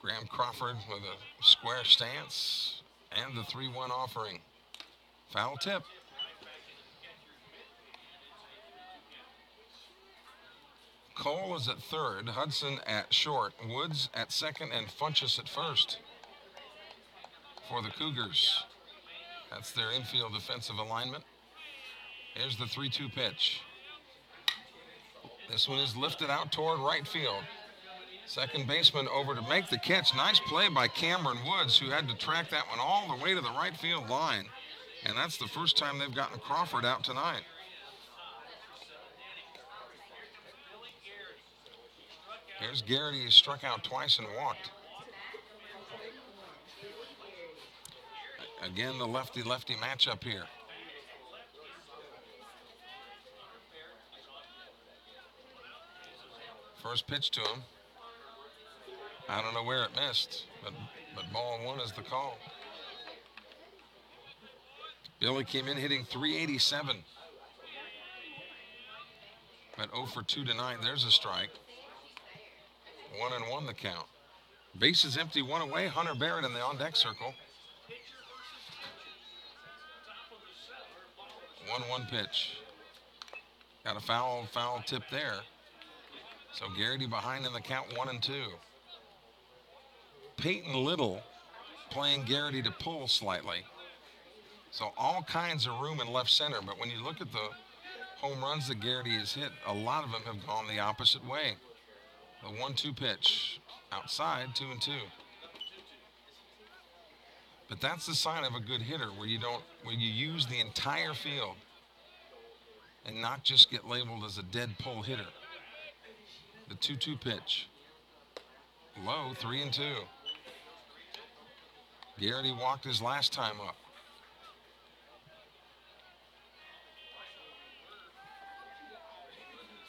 Graham Crawford with a square stance and the 3-1 offering. Foul tip. Cole is at third, Hudson at short, Woods at second, and Funchess at first for the Cougars. That's their infield defensive alignment. Here's the 3-2 pitch. This one is lifted out toward right field. Second baseman over to make the catch. Nice play by Cameron Woods, who had to track that one all the way to the right field line. And that's the first time they've gotten Crawford out tonight. Here's Garrity, who struck out twice and walked. Again, the lefty-lefty matchup here. First pitch to him. I don't know where it missed, but ball 1 is the call. Billy came in hitting .387. But 0 for 2 tonight. There's a strike. 1-1 the count. Bases empty, 1 away. Hunter Barrett in the on-deck circle. 1-1 pitch. Got a foul tip there. So Garrity behind in the count, 1-2. Peyton Little playing Garrity to pull slightly. So all kinds of room in left center, but when you look at the home runs that Garrity has hit, a lot of them have gone the opposite way. The 1-2 pitch outside, 2-2. But that's the sign of a good hitter, where you use the entire field and not just get labeled as a dead pull hitter. The 2-2 pitch. Low, 3-2. Garrity walked his last time up.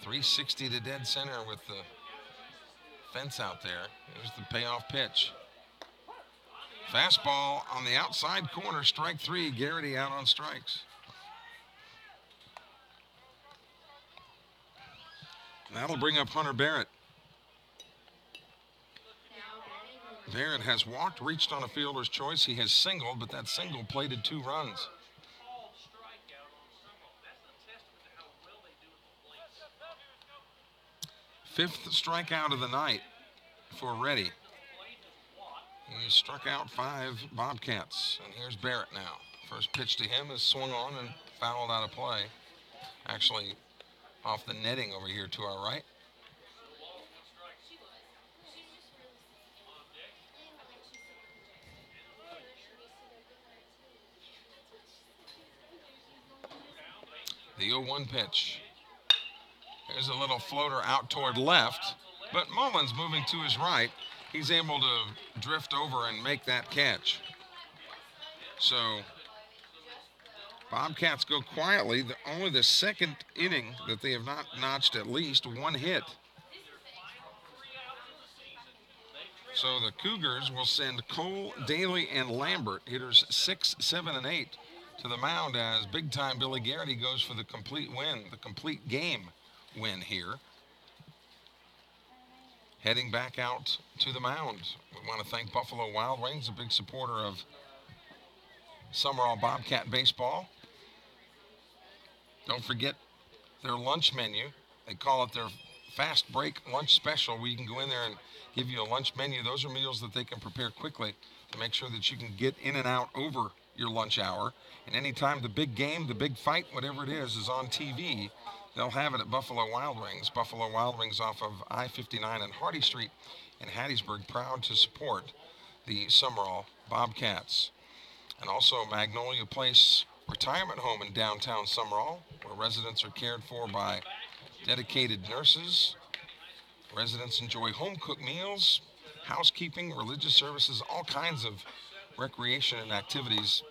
.360 to dead center with the fence out there. There's the payoff pitch. Fastball on the outside corner, strike 3. Garrity out on strikes. That'll bring up Hunter Barrett. Barrett has walked, reached on a fielder's choice. He has singled, but that single plated 2 runs. Fifth strikeout of the night for Reddy. He struck out 5 Bobcats. And here's Barrett now. First pitch to him is swung on and fouled out of play. Actually off the netting over here to our right. The 0-1 pitch. There's a little floater out toward left, but Mullins moving to his right. He's able to drift over and make that catch. So Bobcats go quietly. Only the second inning that they have not notched at least 1 hit. So the Cougars will send Cole, Daly, and Lambert, hitters 6, 7, and 8, to the mound as big-time Billy Garrity goes for the complete win, the complete game win here. heading back out to the mound. We want to thank Buffalo Wild Wings, a big supporter of Sumrall Bobcat Baseball. Don't forget their lunch menu. They call it their fast break lunch special, where you can go in there and give you a lunch menu. Those are meals that they can prepare quickly to make sure that you can get in and out over your lunch hour. And anytime the big game, the big fight, whatever it is on TV, they'll have it at Buffalo Wild Wings. Buffalo Wild Wings off of I-59 and Hardy Street in Hattiesburg, proud to support the Sumrall Bobcats. And also Magnolia Place Retirement Home in downtown Sumrall, where residents are cared for by dedicated nurses. Residents enjoy home-cooked meals, housekeeping, religious services, all kinds of recreation and activities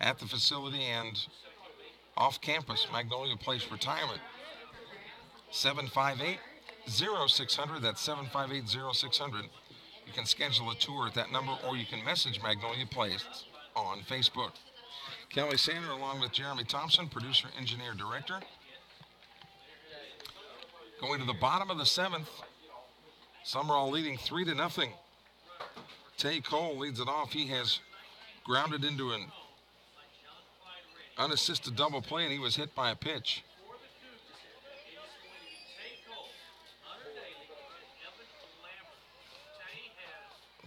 at the facility and off campus. Magnolia Place Retirement. 758-0600. That's 758-0600. You can schedule a tour at that number, or you can message Magnolia Place on Facebook. Kelly Sander along with Jeremy Thompson, producer, engineer, director. Going to the bottom of the seventh. Sumrall leading 3-0. Tay Cole leads it off. He has grounded into an unassisted double play, and he was hit by a pitch.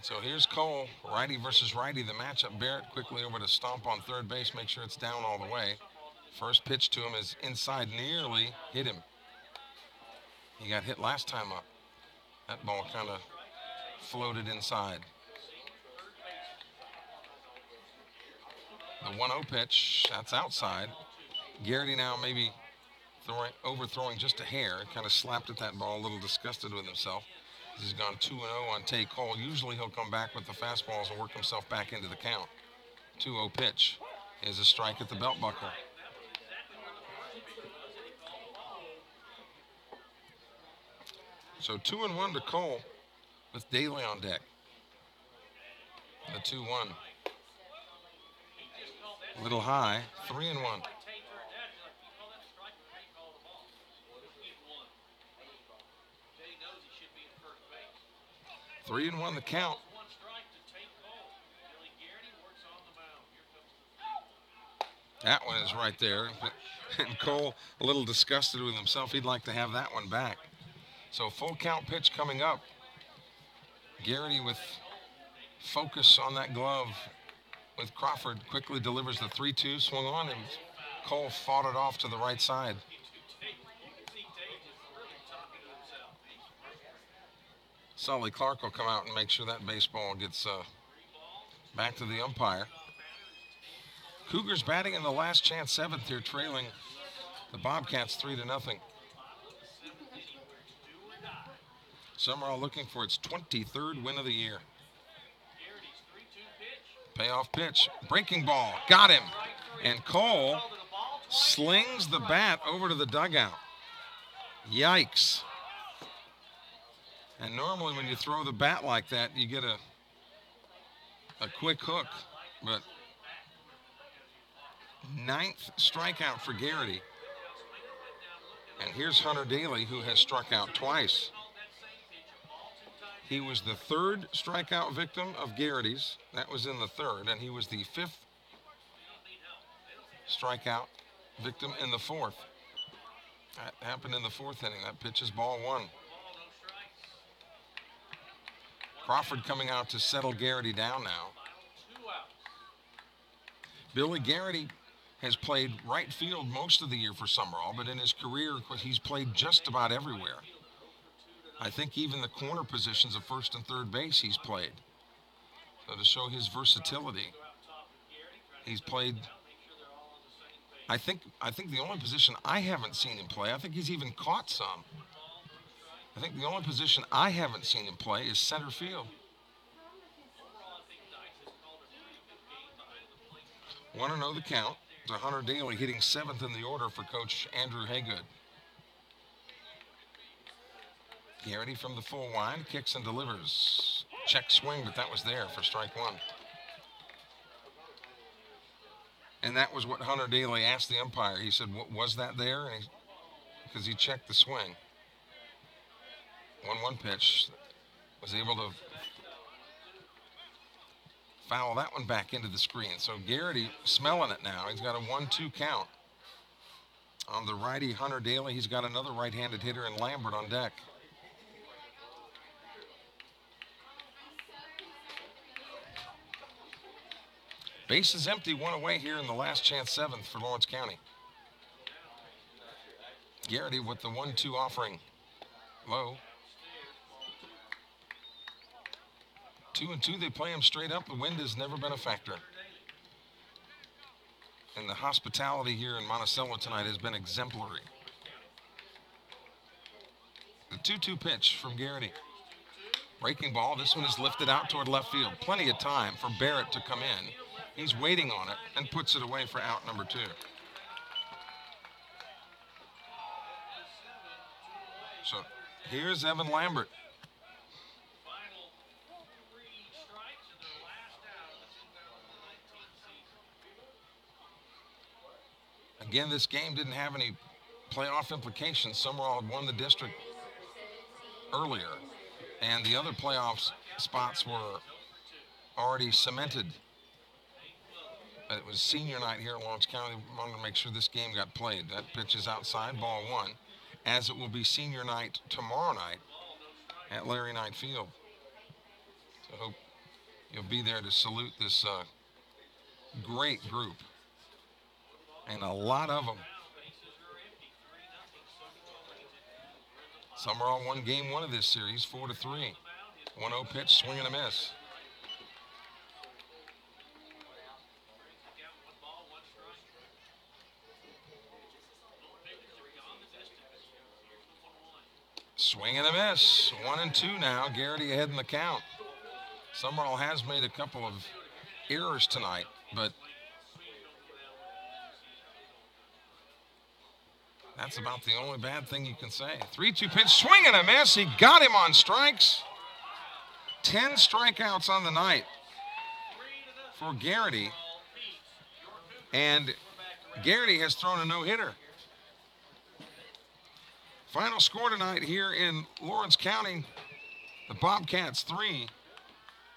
So here's Cole, righty versus righty, the matchup. Barrett quickly over to stomp on third base, make sure it's down all the way. First pitch to him is inside, nearly hit him. He got hit last time up. That ball kind of floated inside. The 1-0 pitch, that's outside. Garrity now maybe overthrowing just a hair. Kind of slapped at that ball, a little disgusted with himself. He's gone 2-0 on Tay Cole. Usually he'll come back with the fastballs and work himself back into the count. 2-0 pitch is a strike at the belt buckle. So 2-1 to Cole with Daly on deck. The 2-1. A little high, 3-1. 3-1 the count. That one is right there. And Cole, a little disgusted with himself. He'd like to have that one back. So full count pitch coming up. Garrity with focus on that glove with Crawford. Quickly delivers the 3-2, swung on, and Cole fought it off to the right side. Sully Clark will come out and make sure that baseball gets back to the umpire. Cougars batting in the last chance seventh here, trailing the Bobcats 3-0. Sumrall looking for its 23rd win of the year. Payoff pitch, breaking ball, got him. And Cole slings the bat over to the dugout. Yikes. And normally when you throw the bat like that, you get a quick hook. But 9th strikeout for Garrity. And here's Hunter Daly, who has struck out twice. He was the 3rd strikeout victim of Garrity's. That was in the 3rd. And he was the 5th strikeout victim in the 4th. That happened in the 4th inning. That pitch is ball 1. Crawford coming out to settle Garrity down now. Billy Garrity has played right field most of the year for Sumrall, but in his career, he's played just about everywhere. I think even the corner positions of first and third base he's played. So to show his versatility, he's played, I think the only position I haven't seen him play, I think he's even caught some. I think the only position I haven't seen him play is center field. 1-0 the count to Hunter Daly, hitting 7th in the order for Coach Andrew Haygood. Garrity from the full wind, kicks and delivers. Check swing, but that was there for strike 1. And that was what Hunter Daly asked the umpire. He said, was that there? Because he checked the swing. 1-1 pitch. was able to foul that one back into the screen. So Garrity smelling it now. He's got a 1-2 count. On the righty, Hunter Daly, he's got another right-handed hitter in Lambert on deck. Base is empty, one away here in the last chance seventh for Lawrence County. Garrity with the 1-2 offering. Low. 2-2, they play him straight up. The wind has never been a factor. And the hospitality here in Monticello tonight has been exemplary. The 2-2 pitch from Garrity. Breaking ball, this one is lifted out toward left field. Plenty of time for Barrett to come in. He's waiting on it and puts it away for out number 2. So here's Evan Lambert. Again, this game didn't have any playoff implications. Sumrall had won the district earlier, and the other playoff spots were already cemented. But it was senior night here in Lawrence County. We wanted to make sure this game got played. That pitch is outside, ball 1, as it will be senior night tomorrow night at Larry Knight Field. So I hope you'll be there to salute this great group. And a lot of them. Sumrall won game 1 of this series, 4-3. 1-0 pitch, swing and a miss. Swing and a miss. 1-2 now. Garrity ahead in the count. Sumrall has made a couple of errors tonight, but that's about the only bad thing you can say. 3-2 pitch, swing and a miss. He got him on strikes. 10 strikeouts on the night for Garrity. And Garrity has thrown a no-hitter. Final score tonight here in Lawrence County, the Bobcats 3,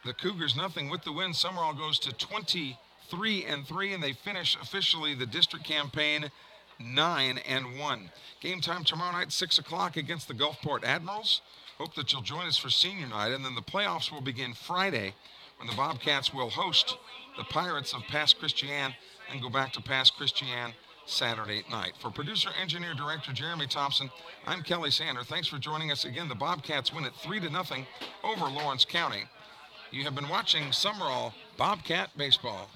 the Cougars nothing. With the win, Sumrall goes to 23-3, and they finish officially the district campaign 9-1. Game time tomorrow night, 6 o'clock against the Gulfport Admirals. Hope that you'll join us for senior night, and then the playoffs will begin Friday when the Bobcats will host the Pirates of Pass Christian and go back to Pass Christian Saturday night. For producer, engineer, director Jeremy Thompson, I'm Kelly Sander. Thanks for joining us again. The Bobcats win it 3-0 over Lawrence County. You have been watching Sumrall Bobcat Baseball.